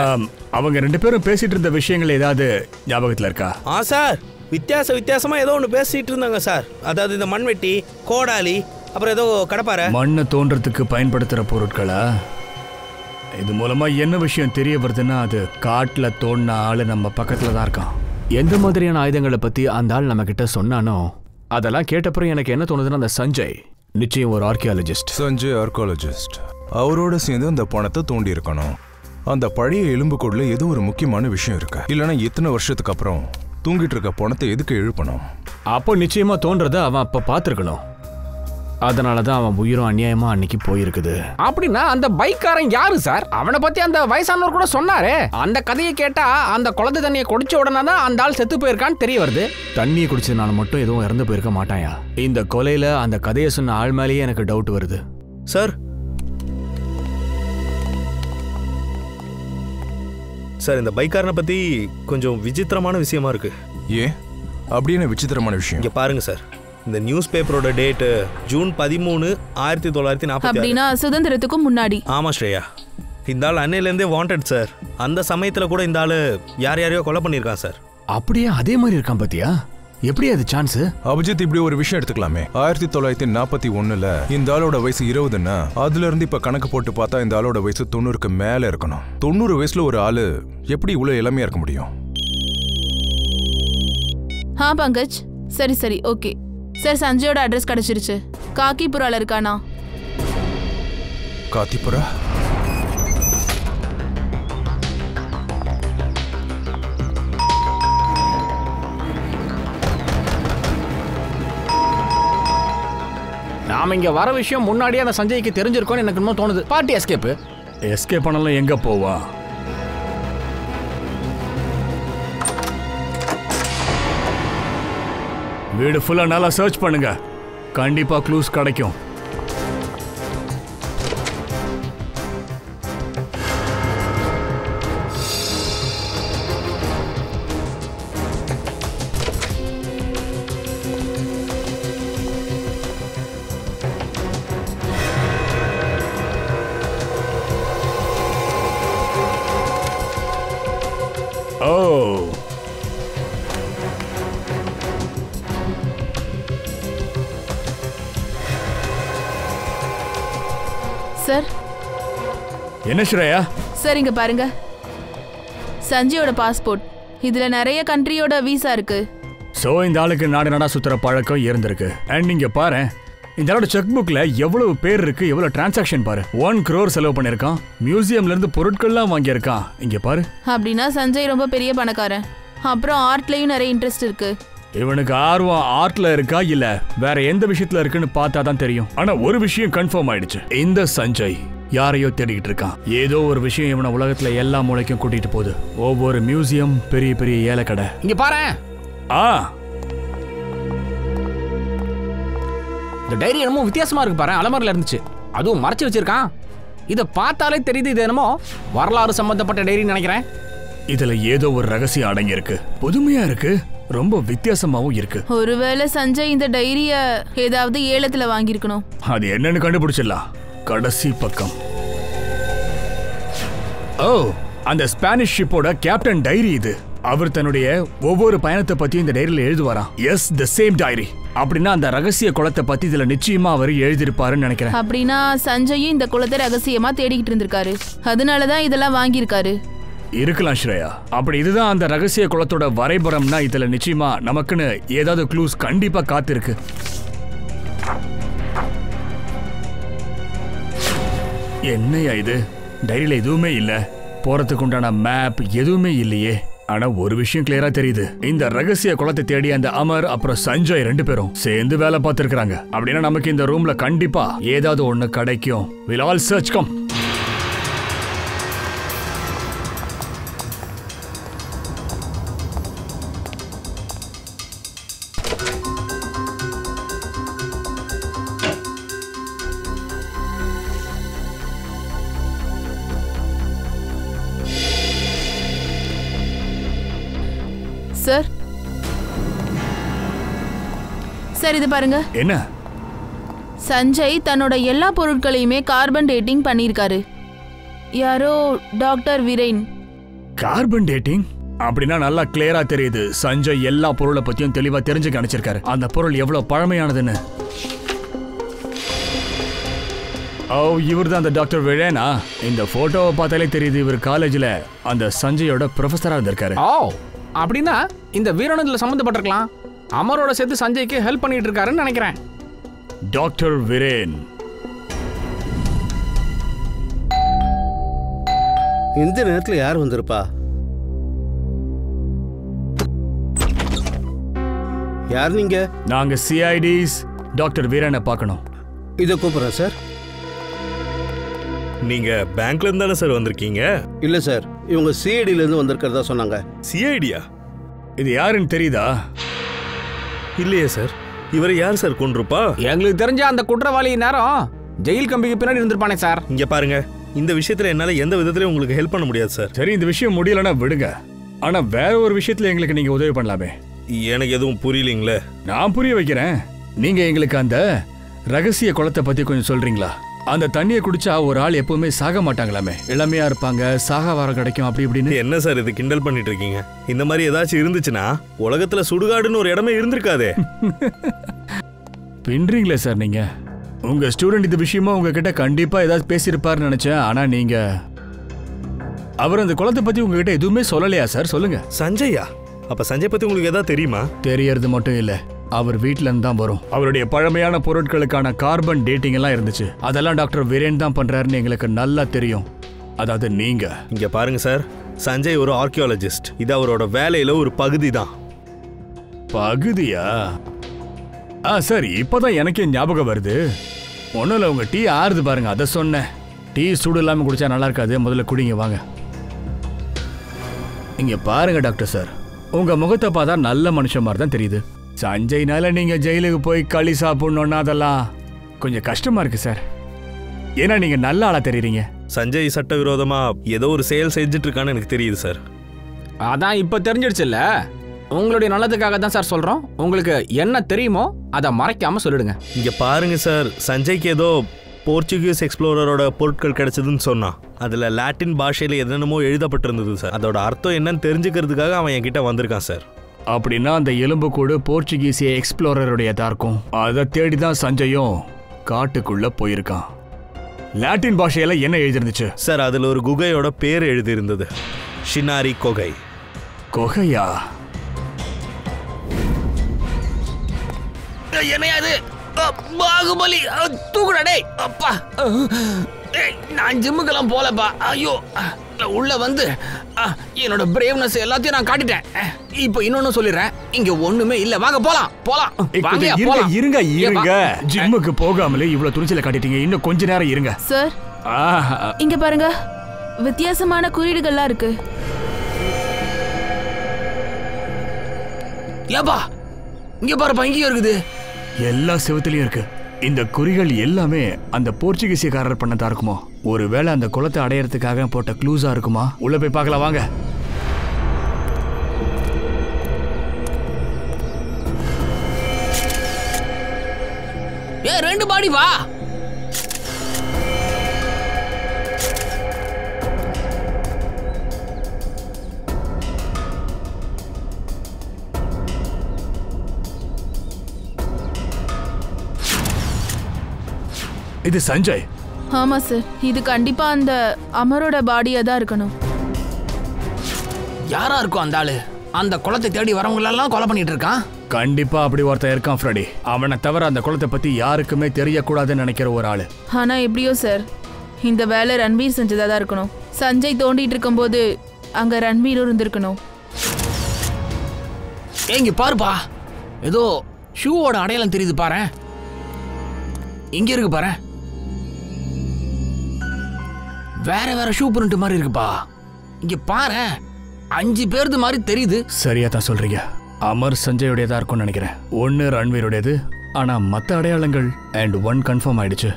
அவங்க 2 பேரும் பேசிட்டு இருந்த விஷயங்கள் ஏதாவது ஞாபகத்துல இருக்கா? சார், வித்தியாசமா ஏதோ ஒன்று பேசிட்டு இருந்தாங்க சார். அதாவது இந்த மண்வெட்டி, கோடாலி, அப்புறம் ஏதோ கடப்பாரை. மண்ணை தோன்றதுக்கு பயன்படுத்துற பொருட்களா? இது மூலமா என்ன விஷயம் தெரிய வருதுன்னா, அது காட்டுல தோண்டின ஆளு நம்ம பக்கத்துல தான் இருக்கான். எந்த மாதிரியான ஆயுதங்களை பத்தி அந்த ஆள் நம்ம கிட்ட சொன்னானோ அதெல்லாம் கேட்டப்பறம் எனக்கு என்ன தோணுதுன்னா, அந்த சஞ்சய் நிச்சயம் ஒரு ஆர்கியாலஜிஸ்ட். சஞ்சய் ஆர்கியாலஜிஸ்ட். அவரோட சேர்ந்து அந்த பணத்தை தோண்டி இருக்கணும். அந்த பழைய எலும்புக்குள்ள ஏதோ ஒரு முக்கியமான விஷயம் இருக்கு. இல்லைன்னா இத்தனை வருஷத்துக்கு அப்புறம் தூங்கிட்டு இருக்க பணத்தை எதுக்கு எழுப்பணும்? அப்போ நிச்சயமா தோன்றத அவன் அப்ப பார்த்துருக்கணும். அதனாலதான் அவன் உயிரும் அநியாயமா அன்னைக்கு போயிருக்குது. அப்படின்னா அந்த பைக்காரன் யாரு சார்? அவனை பத்தி அந்த வயசானவர் கூட சொன்னாரே. அந்த கதையை கேட்டா அந்த குழந்தை தண்ணியை குடிச்ச உடனே தான் அந்த ஆள் செத்து போயிருக்கான்னு தெரிய வருது. தண்ணியை குடிச்சதுனால மட்டும் எதுவும் இறந்து போயிருக்க மாட்டாயா? இந்த கொலையில அந்த கதையை சொன்ன ஆள் மேலேயே எனக்கு டவுட் வருது சார். சார், இந்த பைக்காரனை பத்தி கொஞ்சம் விசித்திரமான விஷயமா இருக்கு. ஏன் அப்படி என்ன விசித்திரமான விஷயம்? இங்க பாருங்க சார், இந்த நியூஸ் பேப்பரோட டேட்டு ஜூன் 13, 1940. அப்படின்னா சுதந்திரத்துக்கு முன்னாடி. ஆமா ஸ்ரேயா, இந்த ஆள் அன்னையிலேருந்தே வாண்டட் சார். அந்த சமயத்துல கூட இந்த ஆளு யாரையோ கொலை பண்ணியிருக்கான் சார். அப்படியே அதே மாதிரி இருக்கான் பாத்தியா? எப்படி அது சான்ஸ்? அபிஜித், இப்படி ஒரு விஷயம் எடுத்துக்கலாமே. 1941 இந்த ஆளோட வயசு 20ன்னா அதுல இருந்து இப்ப கணக்கு போட்டு பார்த்தா இந்த ஆளோட வயசு 90க்கு மேல இருக்கணும். 90 வயசுல ஒரு ஆளு எப்படி இவ்வளவு இளமையா இருக்க முடியும்? பங்கஜ், சரி ஓகே சார். சஞ்சயோட அட்ரஸ் கிடைச்சிருச்சு. காக்கிபுரால இருக்கானா? காத்திபுரா? நாம இங்க வர விஷயம் முன்னாடியே அந்த சஞ்சய்க்கு தெரிஞ்சிருக்கோன்னு எனக்கு இன்னும் தோணுது. பார்ட்டி எஸ்கேப் பண்ணலாம். எங்க போவா? வீடு ஃபுல்லா நல்லா சர்ச் பண்ணுங்க. கண்டிப்பா க்ளூஸ் கிடைக்கும். சார். என்ன ஸ்ரேயா? சார், இங்க பாருங்க. சஞ்சயோட பாஸ்போர்ட். இதுல நிறைய கண்ட்ரியோட வீசா இருக்கு. சோ இந்த ஆளுக்கு நாடா சுத்துற பழக்கம் இருந்திருக்கு. அண்ட் நீங்க பாரு, இந்த ஆளோட செக் புக்ல எவ்வளவு பேர் இருக்கு, எவ்வளவு டிரான்சாக்ஷன் பாரு. 1 crore செலவு பண்ணிருக்கான். மியூசியம்ல இருந்து பொருட்கள்லாம் வாங்கியிருக்கான். இங்க பாரு. அப்படின்னா சஞ்சய் ரொம்ப பெரிய பணக்காரன். அப்புறம் ஆர்ட்லயும் நிறைய இன்ட்ரெஸ்ட் இருக்கு. இவனுக்கு ஆர்வம் ஆர்ட்ல இருக்கா இல்ல வேற எந்த விஷயத்துல இருக்குன்னு பார்த்தா தான் தெரியும். ஆனா ஒரு விஷயம் கன்ஃபார்ம் ஆயிடுச்சு. இந்த சஞ்சய் யாரையோ தேடிக்கிட்டு இருக்கான். ஏதோ ஒரு விஷயம் இவனை உலகத்துல எல்லா மூளைக்கும் கூட்டிட்டு போகுது. ஒவ்வொரு மியூசியம், பெரிய பெரிய ஏலக்கடை. இங்க பாரு. இந்த டைரி என்னமோ வித்தியாசமா இருக்கு பாரு, அலமாரில இருந்துச்சு, அதுவும் மறைச்சு வச்சிருக்கான். இதை பார்த்தாலே தெரியுது இது என்னமோ வரலாறு சம்பந்தப்பட்ட டைரின்னு நினைக்கிறேன். இதுல ஏதோ ஒரு ரகசியம் அடங்கி இருக்கு, புதுமையா இருக்கு, ரொம்ப வித்தியாசமாவும் இருக்கு. ஒருவேளை சஞ்சய் இந்த டைரிய ஏதாவது ஏலத்துல வாங்கியிருக்கணும். அது என்னன்னு கண்டுபிடிச்சிடலாம். கடைசி பக்கம். ஓ, அந்த ஸ்பானிஷ் ஷிப்போட கேப்டன் டைரி இது. அவர் தன்னுடைய ஒவ்வொரு பயணத்தை பத்தியும் இந்த டைரியில எழுதுவாராம். Yes, the same diary. அப்படின்னா அந்த ரகசிய குளத்தை பத்தி இதுல நிச்சயமா அவர் எழுதியிருப்பாருன்னு நினைக்கிறேன். அப்படின்னா சஞ்சயும் இந்த குளத்தை ரகசியமா தேடிக்கிட்டு இருந்திருக்காரு, அதனாலதான் இதெல்லாம் வாங்கியிருக்காரு. இருக்கலாம் ஸ்ரேயா. அப்படி இதுதான் அந்த ரகசிய குளத்தோட வரைபடம்னா இதுல நிச்சயமா நமக்குன்னு ஏதாவது க்ளூஸ் கண்டிப்பா காத்திருக்கு. என்னையா இது? டைரியில எதுவுமே இல்ல, போறதுக்கு உண்டான மேப் எதுவுமே இல்லையே. ஆனா ஒரு விஷயம் கிளியரா தெரியுது, இந்த ரகசிய குளத்தை தேடி அந்த அமர் அப்புறம் சஞ்சய் 2 பேரும் சேர்ந்து வேலை பார்த்திருக்காங்க. அப்படின்னா நமக்கு இந்த ரூம்ல கண்டிப்பா ஏதாவது ஒண்ணு கிடைக்கும். We'll all search. Come. Sir, sir இது பாருங்க. என்ன? சஞ்சய் தன்னோட எல்லா பொருட்களையுமே கார்பன் டேட்டிங் பண்ணியிருக்காரு. யாரோ டாக்டர் வீரேன். Carbon dating? அப்படின்னா நல்லா கிளியரா தெரியுது சஞ்சய் எல்லா பொருளை பத்தியும் தெளிவா தெரிஞ்சு கணிச்சிருக்காரு. அந்த பொருள் எவ்வளவு பழமையானதுன்னு. ஓ, இவர் தான் அந்த டாக்டர் வீரேனா? இந்த போட்டோவை பார்த்தாலே தெரியுது இவர் காலேஜ்ல அந்த சஞ்சயோட ப்ரொஃபஸரா இருந்திருக்காரு. ஓ, அப்படின்னா இந்த வீரனதுல சம்பந்தப்பட்டிருக்கலாம். அமரோட சேர்த்து சஞ்சய்க்கு ஹெல்ப் பண்ணிட்டு இருக்காருன்னு நினைக்கிறேன். டாக்டர் வீரேன். இந்த நேரத்துல யார் வந்திருப்பா? யார் நீங்க? நாங்க சிஐடிஸ். டாக்டர் வீரனை பார்க்கணும். இதை கூப்பிடுறேன் சார். நீங்க பேங்க்ல இருந்து தானே சார் வந்திருக்கீங்க? இல்ல சார், இவங்க சிஐடில இருந்து வந்திருக்கிறதா சொன்னாங்க. சிஐடியா? இது யாருன்னு தெரியுதா? இல்லையே சார். இவரை யார் சார் கொண்டிருப்பா? எங்களுக்கு தெரிஞ்ச அந்த குற்றவாளி நேரம் ஜெயில் கம்பிக்கு பின்னாடி இருந்திருப்பானே சார். இங்க பாருங்க, இந்த விஷயத்துல என்னால எந்த விதத்திலயும் உங்களுக்கு ஹெல்ப் பண்ண முடியாது சார். சரி, இந்த விஷயம் முடியலன்னா விடுங்க. ஆனா வேற ஒரு விஷயத்துல எங்களுக்கு நீங்க உதவி பண்ணலாமே. எனக்கு எதுவும் புரியலீங்களே. நான் புரிய வைக்கிறேன். நீங்க எங்களுக்கு அந்த ரகசிய குளத்தை பத்தி கொஞ்சம் சொல்றீங்களா? அந்த தண்ணியை குடிச்சா ஒரு ஆள் எப்பவுமே சாக மாட்டாங்களாமே, இளமையா இருப்பாங்க, சாக வாரம் கிடைக்கும் அப்படி இப்படின்னு. என்ன சார் இது கிண்டல் பண்ணிட்டு இருக்கீங்க? இந்த மாதிரி ஏதாச்சும் இருந்துச்சுன்னா உலகத்துல சுடுகாடுன்னு ஒரு இடமே இருந்திருக்காதே. பின்றீங்களே சார் நீங்க. உங்க ஸ்டூடெண்ட் இது விஷயமா உங்ககிட்ட கண்டிப்பா ஏதாவது பேசியிருப்பாருன்னு நினைச்சேன். ஆனா நீங்க அவர் அந்த குளத்தை பத்தி உங்ககிட்ட எதுவுமே சொல்லலையா சார்? சொல்லுங்க. சஞ்சயா? அப்ப சஞ்சய் பத்தி உங்களுக்கு ஏதாவது தெரியுமா? தெரியறது மட்டும் இல்ல, அவர் வீட்ல இருந்து தான் வரும். அவருடைய பழமையான பொருட்களுக்கான கார்பன் டேட்டிங் எல்லாம் இருந்துச்சு. அதெல்லாம் டாக்டர் வீரேன் தான் பண்றாருன்னு எங்களுக்கு நல்லா தெரியும். அதாவது நீங்க. இங்க பாருங்க சார், சஞ்சய் ஒரு ஆர்கியாலஜிஸ்ட். இது அவரோட வேலையில ஒரு பகுதி தான். பகுதியா? சரி, இப்பதான் எனக்கே ஞாபகம் வருது. ஒன்னும் இல்ல, உங்க டீ ஆறுது பாருங்க, அதை சொன்னேன். டீ சூடு இல்லாம குடிச்சா நல்லா இருக்காது, முதல்ல குடிங்க வாங்க. இங்க பாருங்க டாக்டர் சார், உங்க முகத்தை பார்த்தா நல்ல மனுஷன் மாதிரி தான் தெரியுது. சஞ்சய்னால நீங்க ஜெயிலுக்கு போய் களி சாப்பிடணும்னா அதெல்லாம் கொஞ்சம் கஷ்டமா இருக்கு சார். ஏன்னா நீங்க நல்ல ஆளா தெரியுறீங்க. சஞ்சய் சட்டவிரோதமா ஏதோ ஒரு செயல் செஞ்சுட்டு இருக்கான்னு எனக்கு தெரியுது சார். அதான் இப்ப தெரிஞ்சிடுச்சுல்ல. உங்களுடைய நல்லதுக்காக தான் சார் சொல்றோம். உங்களுக்கு என்ன தெரியுமோ அதை மறைக்காம சொல்லிடுங்க. இங்க பாருங்க சார், சஞ்சய்க்கு ஏதோ போர்ச்சுகீஸ் எக்ஸ்ப்ளோரரோட பொருட்கள் கிடைச்சதுன்னு சொன்னான். அதுல லாட்டின் பாஷையில என்னென்னமோ எழுதப்பட்டிருந்தது சார். அதோட அர்த்தம் என்னன்னு தெரிஞ்சுக்கிறதுக்காக அவன் என்கிட்ட வந்திருக்கான் சார். அப்படின்னா அந்த எலும்புக்கூடு போர்ச்சுகீசிய எக்ஸ்ப்ளோரருடையதா இருக்கும். அதை தேடிதான் சஞ்சயும் காட்டுக்குள்ள போயிருக்கான். லாட்டின் பாஷையில என்ன எழுதிருந்துச்சு சார்? அதுல ஒரு குகையோட பேர் எழுதியிருந்தது, ஷினாரி குகை. குகையா? என்னையாது பாகுபலி தூக்குடா. அப்பா, நான் ஜிம்முக்கெல்லாம் போலப்பா. ஐயோ, உள்ள வந்து என்னோட பிரேவ்னஸ் எல்லாத்தையும் நான் காட்டிட்டேன். இப்போ இன்னொன்னு சொல்லிடுறேன், இங்க ஒண்ணுமே இல்ல. வாங்க போலாம் போலாம். இருங்க இருங்க, ஜிம்முக்கு போகாமலே இவ்வளவு துணிச்சல காட்டிட்டீங்க. இன்னும் கொஞ்ச நேரம் இருங்க சார். இங்க பாருங்க, வித்தியாசமான குறியீடுகள்லாம் இருக்கு. ஏப்பா, இங்க பாருப்பா, இங்கேயும் இருக்குது. எல்லா செவத்துலயும் இருக்கு. இந்த குறிகள் எல்லாமே அந்த போர்ச்சுகீசியக்காரர் பண்ணதா இருக்குமோ? ஒருவேளை அந்த குளத்தை அடையறதுக்காக போட்ட க்ளூஸா இருக்குமா? உள்ள போய் பார்க்கலாம் வாங்க. ரெண்டு பாடி வா. இது சஞ்சய். ஆமா சார், இது கண்டிப்பா அந்த அமரோட பாடியா தான் இருக்கணும். யாரா இருக்கும் அந்த ஆளு? அந்த குளத்தை தேடி வரவங்களெல்லாம் கொலை பண்ணிட்டு இருக்கான். கண்டிப்பா அப்படி ஒருத்தன் இருக்கான் ஃப்ரெடி. அவனை தவிர அந்த குளத்தை பத்தி யாருக்குமே தெரியக்கூடாதுன்னு நினைக்கிற ஒரு ஆளு. ஆனா எப்படியோ சார், இந்த வேலை ரன்வீர் செஞ்சதா தான் இருக்கணும். சஞ்சய் தோண்டிட்டு இருக்கும்போது அங்க ரன்வீரும் இருந்திருக்கணும். இங்க பாருப்பா, ஏதோ ஷூவோட அடையாளம் தெரியுது பாரு. இங்க இருக்கு பாரு, வேற வேற ஷூ பிரிண்ட் மாதிரி இருக்குப்பா. இங்க பாரு, 5 பேருது மாதிரி தெரியுது. சரியா தான் சொல்றீங்க. அமர் சஞ்சயோடையதா இருக்கும்னு நினைக்கிறேன். 1 ரன்வீருடையது, ஆனா மத்த அடையாளங்கள் அண்ட் 1 கன்ஃபார்ம் ஆயிடுச்சு.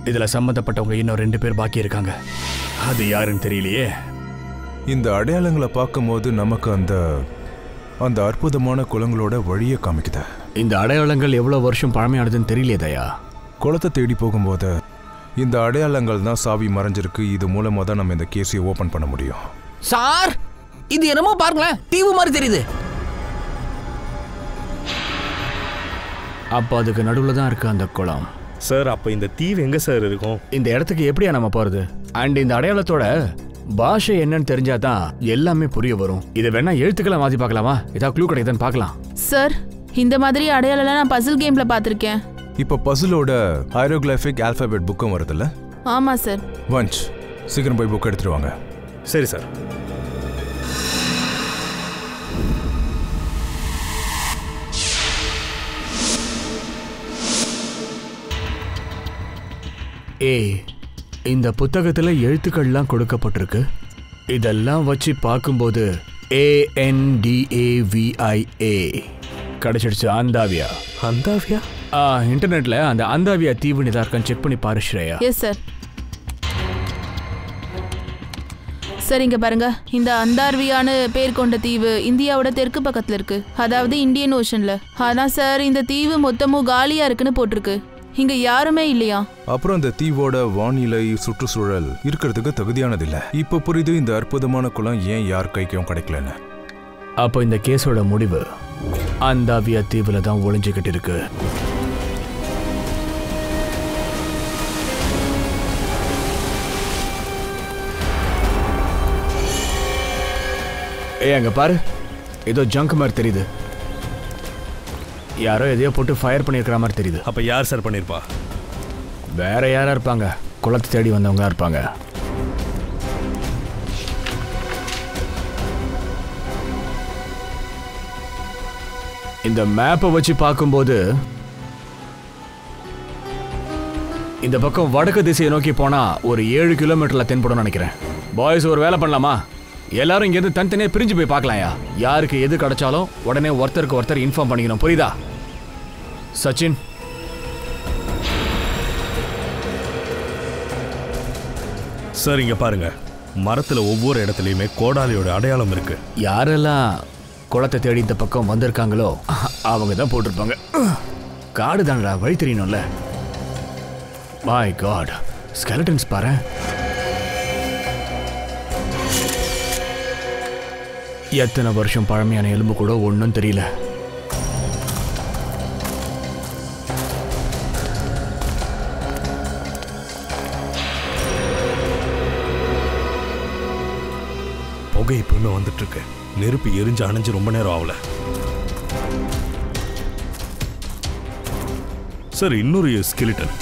இதுல சம்மந்தப்பட்டவங்க இன்னும் 2 பேர் பாக்கி இருக்காங்க. அது யாருன்னு தெரியலையே. இந்த அடையாளங்களை பார்க்கும்போது நமக்கு அந்த அற்புதமான குளங்களோட வழியை காமிக்குது. இந்த அடையாளங்கள் எவ்வளவு வருஷம் பழமையானதுன்னு தெரியலையே தயா. குளத்தை தேடி போகும்போது இந்த அடையாளங்கள் தான் சாவி மறைஞ்சிருக்கு. இது மூலமா தான் நம்ம இந்த கேஸை ஓபன் பண்ண முடியும். சார், இது என்னமோ பாருங்களேன், தீவு மாதிரி தெரியுது. அப்ப அதுக்கு நடுவுல தான் இருக்கு அந்த குளம். சார், அப்ப இந்த தீவு எங்க சார் இருக்கும்? இந்த இடத்துக்கு எப்படியா நம்ம போறது? அண்ட் இந்த அடையாளத்தோட பாஷை என்னன்னு தெரிஞ்சாதான் எல்லாமே புரிய வரும். இதை வேணா எழுத்துக்களை மாத்தி பார்க்கலாமா? ஏதாவது க்ளூ கிடைக்குதான்னு பார்க்கலாம். சார், இந்த மாதிரி அடையாளம் நான் பசில் கேம்ல பார்த்திருக்கேன். இப்போ பசிலோட ஹைரோகிராஃபிக் ஆல்பபெட் புக்கும் வருதுல்ல? ஆமா சார். வஞ்ச், சீக்கிரம் போய் புக் எடுத்துட்டு வாங்க. சரி சார். இந்த புத்தகத்துல எழுத்துக்கள்லாம் கொடுக்கப்பட்டிருக்கு. இதெல்லாம் வச்சு பார்க்கும்போது ANDAVIA கிடைச்சிடுச்சு. அந்தாவியா. அந்தாவியா? இன்டர்நெட்ல அந்த அந்தாவியா தீவுன்னு தான் இருக்கான்னு செக் பண்ணி பாரு ஸ்ரேயா. Yes sir. சார், இங்க பாருங்க, இந்த அந்தார்வியான்னு பேர் கொண்ட தீவு இந்தியாவோட தெற்கு பக்கத்துல இருக்கு, அதாவது இந்தியன் ஓஷன்ல. ஆனா சார், இந்த தீவு மொத்தமும் காலியா இருக்குன்னு போட்டிருக்கு. இங்க யாருமே இல்லையா? அப்புறம் இந்த தீவோட வானிலை சுற்றுச்சூழல் இருக்கிறதுக்கு தகுதியானது இல்ல. இப்ப புரியுது இந்த அற்புதமான குளம் ஏன் யார் கைக்கும் கிடைக்கலன்னு. அப்போ இந்த கேஸோட முடிவு அந்தாவியா தீவுல தான் ஒளிஞ்சுக்கிட்டு இருக்கு. அங்க பாரு, ஏதோ ஜங்க் மாதிரி தெரியுது. யாரோ எதையோ போட்டு ஃபயர் பண்ணிருக்கிற மாதிரி தெரியுது. அப்ப யார் சார் பண்ணிருப்பா? வேற யாரா இருப்பாங்க, குளத்தை தேடி வந்தவங்க இருப்பாங்க. இந்த மேப்பை வச்சு பார்க்கும்போது இந்த பக்கம் வடக்கு திசையை நோக்கி போனா ஒரு 7 கிலோமீட்டர்ல தென்படும் நினைக்கிறேன். பாய்ஸ், ஒரு வேலை பண்ணலாமா? எல்லாரும் இங்கிருந்து தனித்தனியாக பிரிஞ்சு போய் பார்க்கலாம்யா. யாருக்கு எது கிடைச்சாலும் உடனே ஒருத்தருக்கு ஒருத்தர் இன்ஃபார்ம் பண்ணிக்கணும், புரியுதா? சச்சின், சார் இங்க பாருங்க, மரத்துல ஒவ்வொரு இடத்துலயுமே கோடாலியோட அடையாளம் இருக்கு. யாரெல்லாம் குளத்தை தேடி இந்த பக்கம் வந்திருக்காங்களோ அவங்க தான் போட்டிருப்பாங்க. காடு தானடா, வழி தெரியணும்ல. மை காட், ஸ்கெலட்டன்ஸ் பாரு. எத்தனை வருஷம் பழமையான எலும்பு கூட ஒன்றும் தெரியல. புகை இப்பவுமே வந்துட்டு இருக்கு. நெருப்பு எரிஞ்சு அணைஞ்சு ரொம்ப நேரம் ஆகல. சார், இன்னொரு ஸ்கெலிட்டன்.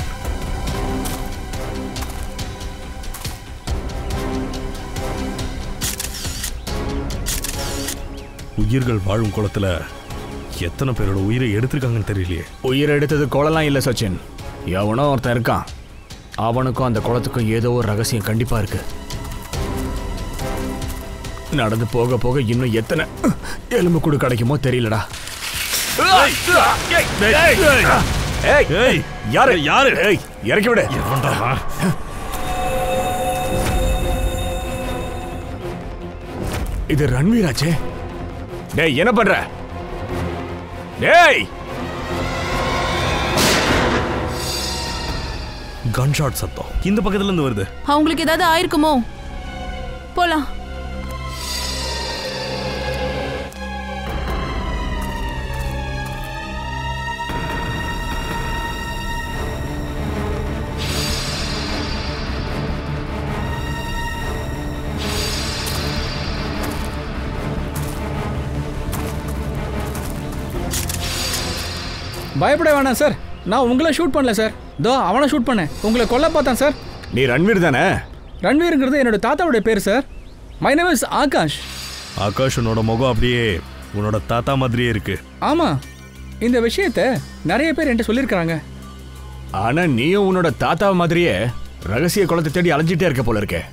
உயிர்கள் வாழும் குளத்துல எத்தனை பேரோட உயிரை எடுத்திருக்காங்கன்னு தெரியலையே. உயிரை எடுத்தது குளம்லாம் இல்லை சச்சின், எவனோ ஒருத்தன் இருக்கான். அவனுக்கும் அந்த குளத்துக்கும் ஏதோ ஒரு ரகசியம் கண்டிப்பா இருக்கு. நடந்து போக போக இன்னும் எத்தனை எலும்பு கூடு கிடைக்குமோ தெரியலடா. ஏய் ஏய் யாரு யாரு ஏய் இறக்கி விடு. இது ரன்வீர் ஆச்சே. டேய் என்ன பண்ற? டேய் கன் ஷாட் சத்தம் இந்த பக்கத்துல இருந்து வருது. அவங்களுக்கு ஏதாவது ஆயிருக்குமோ? போலாம். பயப்பட வேணாம் சார், நான் உங்களை ஷூட் பண்ணல சார், தோ அவனை ஷூட் பண்ணேன், உங்களை கொல்ல பார்த்தான் சார். நீ ரன்வீர் தானே? ரன்வீருங்கிறது என்னோட தாத்தாவுடைய பேர் sir. My name is Akash. Akash உன்னோட முகம் அப்படியே உன்னோட தாத்தா மாதிரியே இருக்கு. ஆமாம், இந்த விஷயத்த நிறைய பேர் என்கிட்ட சொல்லியிருக்கிறாங்க. ஆனா நீயும் உன்னோட தாத்தா மாதிரியே ரகசிய குளத்தை தேடி அலைஞ்சிட்டே இருக்க போல இருக்கே.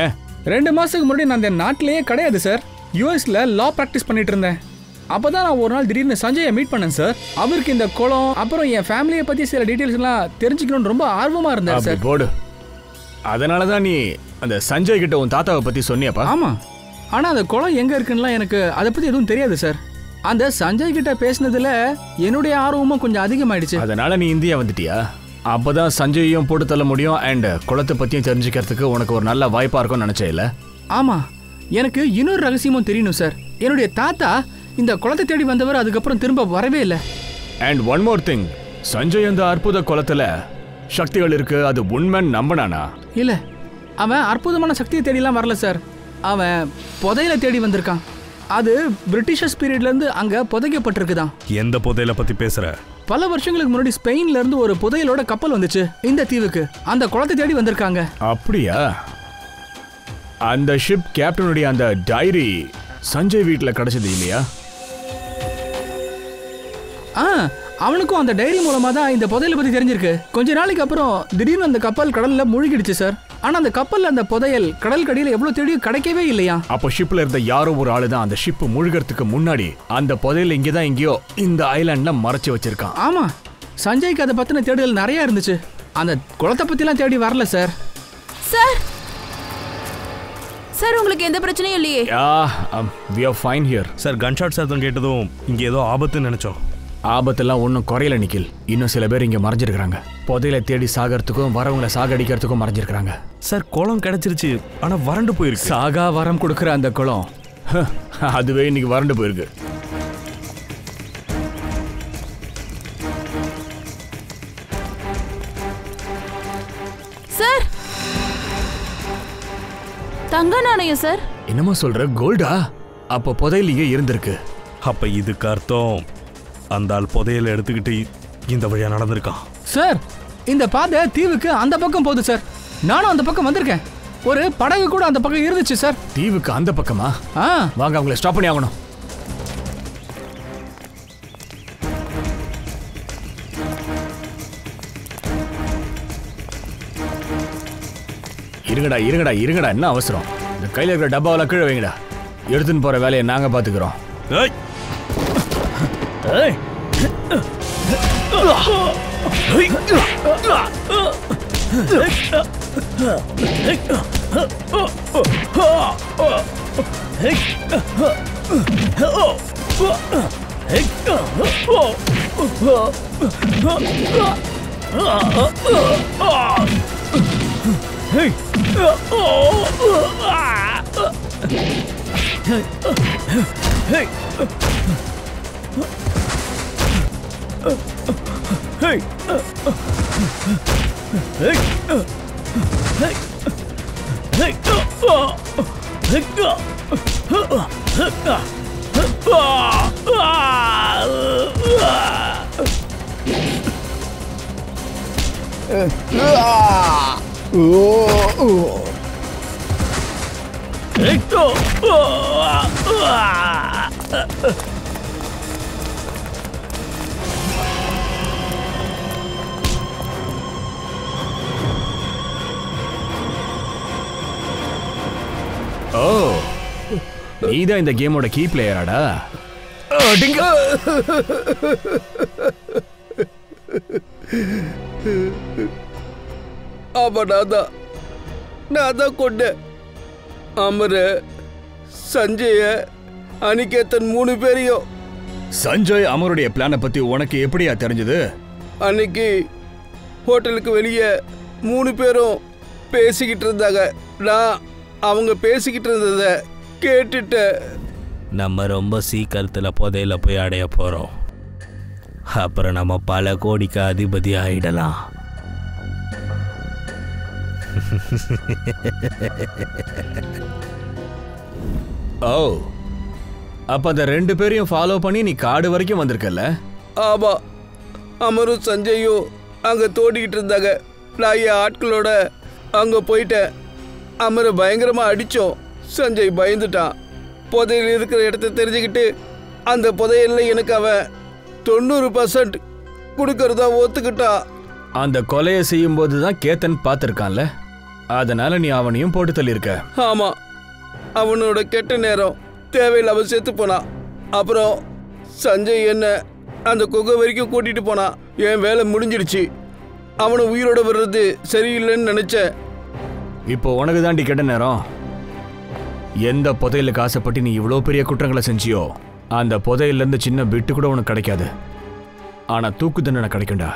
ஏன்? 2 மாசத்துக்கு முன்னாடி நான் இந்த நாட்டிலேயே கிடையாது சார், யூஎஸ்ல லா ப்ராக்டிஸ் பண்ணிட்டு இருந்தேன். அப்பதான் நான் ஒரு நாள் திடீர்னு சஞ்சயை மீட் பண்ணேன் சார். அவருக்கு இந்த குளம் அப்புறம் என் ஃபேமிலியை பத்தி சில டீட்டெயில்ஸ் எல்லாம் தெரிஞ்சுக்கணும்னு ரொம்ப ஆர்வமா இருந்தார் சார். போடு. அதனாலதான் நீ அந்த சஞ்சய் கிட்ட உன் தாத்தாவை பத்தி சொன்னியாப்பா? ஆமா, ஆனா அந்த குளம் எங்க இருக்குன்னா எனக்கு அதை பத்தி எதுவும் தெரியாது சார். அந்த சஞ்சய் கிட்ட பேசினதுல என்னுடைய ஆர்வமும் கொஞ்சம் அதிகமாயிடுச்சு. அதனால நீ இந்தியா வந்துட்டியா? அப்பதான் சஞ்சயையும் போட்டு தள்ள முடியும் அண்ட் குளத்தை பத்தியும் தெரிஞ்சுக்கிறதுக்கு உனக்கு ஒரு நல்ல வாய்ப்பா இருக்கும்னு நினைச்சே இல்ல? ஆமா, எனக்கு இன்னொரு ரகசியமும் தெரியணும் சார். என்னுடைய தாத்தா இந்த குளத்தை தேடி வந்தவர் அதுக்கப்புறம் திரும்ப வரவே இல்லை. And one more thing, Sanjay அந்த அற்புத குளத்துல சக்திகள் இருக்கு, அது உண்மைன்னு நம்பினானா? இல்ல, அவன் அற்புதமான சக்தியை தேடிலாம் வரல சார். அவன் புதையில தேடி வந்திருக்கான். அது பிரிட்டிஷர்ஸ் பீரியட்ல இருந்து அங்க புதைக்கப்பட்டிருக்குதான். எந்த புதையில பத்தி பேசுற? பல வருஷங்களுக்கு முன்னாடி ஸ்பெயின்ல இருந்து ஒரு புதையலோட கப்பல் வந்துச்சு இந்த தீவுக்கு. அந்த குளத்தை தேடி வந்திருக்காங்க. அப்படியா? அந்த ஷிப் கேப்டனுடைய அந்த டைரி சஞ்சய் வீட்டுல கிடைச்சது இல்லையா? அவனுக்கும் அந்த டைரி மூலமா தான் இந்த புதையலை பத்தி தெரிஞ்சிருக்கு. கொஞ்ச நாளைக்கு அப்புறம் திடீர்னு அந்த கப்பல் கடல்ல மூழ்கிடுச்சு சார். ஆனா அந்த கப்பல்ல அந்த புதையல் கடல் கடியில எவ்வளவு தேடியும் கிடைக்கவே இல்லையா. அப்போ ஷிப்ல இருந்த யாரோ ஒரு ஆளு தான் அந்த ஷிப் முழுகிறதுக்கு முன்னாடி அந்த புதையல் இங்கதான் எங்கேயோ இந்த ஐலாண்ட்ல மறைச்சு வச்சிருக்கான். ஆமா, சஞ்சய்க்கு அதை பத்தின தேடுதல் நிறைய இருந்துச்சு. அந்த குளத்தை பத்தி எல்லாம் தேடி வரல சார். சார் சார் உங்களுக்கு எந்த பிரச்சனையும் இல்லையே? we are fine here. Sir gun shot சத்தம் கேட்டதும் இங்க ஏதோ ஆபத்துன்னு நினைச்சோம். ஆபத்தெல்லாம் ஒன்றும் குறையல நிக்கில். இன்னும் சில பேர் இங்க மறைஞ்சிருக்கிறாங்க. புதையில தேடி சாகிறதுக்கும் வரவங்களை சாகடிக்கிறதுக்கும் மறைஞ்சிருக்கிறாங்க. சார் குளம் கிடைச்சிருச்சு, ஆனா வறண்டு போயிருக்கு. சாகா வரம் கொடுக்குற அந்த குளம் அதுவே இன்னைக்கு வறண்டு போயிருக்கு. சார் தங்க நாணயம் சார். என்னமா சொல்ற? கோல்டா? அப்ப புதையிலேயே இருந்திருக்கு. அப்ப இதுக்கு அர்த்தம் அந்த ஆள் புதையலை எடுத்துக்கிட்டு இந்த வழியா நடந்திருக்கான். சார் இந்த பாதை தீவுக்கு அந்த பக்கம் போகுது சார். நானும் அந்த பக்கம் வந்திருக்கேன். ஒரு படகு கூட அந்த பக்கம் இருந்துச்சு சார். தீவுக்கு அந்த பக்கமா? வாங்க அவங்களை ஸ்டாப் பண்ணி ஆகணும். இருங்கடா இருங்கடா இருங்கடா, என்ன அவசரம்? இந்த கையில இருக்கிற டப்பாவில் கீழே வைங்கடா. எடுத்துன்னு போற வேலையை நாங்க பாத்துக்கிறோம். ஓ, நீதான் இந்த கேமோட கீ பிளேயராடா? ஆமா நான் தான் கொண்டேன். அமர, சஞ்சய, அனிகேத்தன் 3 பேரையும். சஞ்சய் அமருடைய பிளானை பத்தி உனக்கு எப்படியா தெரிஞ்சது? அன்னைக்கு ஹோட்டலுக்கு வெளியே 3 பேரும் பேசிக்கிட்டு இருந்தாங்க. நான் அவங்க பேசிக்கிட்டு இருந்ததை கேட்டுட்டேன். நம்ம ரொம்ப சீக்கிரத்தில் புதையில போய் அடைய போகிறோம். அப்புறம் நம்ம பல கோடிக்கு அதிபதி ஆயிடலாம். ஓ, அப்ப அந்த 2 பேரையும் ஃபாலோ பண்ணி நீ காடு வரைக்கும் வந்திருக்கல? ஆமா, அமரும் சஞ்சயும் அங்கே தோண்டிக்கிட்டு இருந்தாங்க. நான் என் ஆட்களோட அங்கே போயிட்டேன். அமரை பயங்கரமாக அடித்தோம். சஞ்சய் பயந்துட்டான். புதையல் இருக்கிற இடத்த தெரிஞ்சுக்கிட்டு அந்த புதையலில் எனக்கு அவன் 90% கொடுக்கறதா ஒத்துக்கிட்டான். அந்த கொலையை செய்யும் போது தான் கேத்தன் பார்த்துருக்கான்ல, அதனால நீ அவனையும் போட்டு தள்ளியிருக்க. ஆமா, அவனோட கெட்ட நேரம் தேவையில்லாம செத்து போனான். அப்புறம் சஞ்சய் என்ன அந்த குகை வரைக்கும் கூட்டிட்டு போனான். என் வேலை முடிஞ்சிடுச்சு. அவனை உயிரோட வர்றது சரியில்லைன்னு நினைச்சேன். இப்போ உனக்கு தாண்டி கெட்ட நேரம். எந்த புதையலுக்கு ஆசைப்பட்டு நீ இவ்வளோ பெரிய குற்றங்களை செஞ்சியோ அந்த புதையிலேருந்து சின்ன பிட்டு கூட உனக்கு கிடைக்காது. ஆனா தூக்கு தண்டனை கிடைக்கும்டா.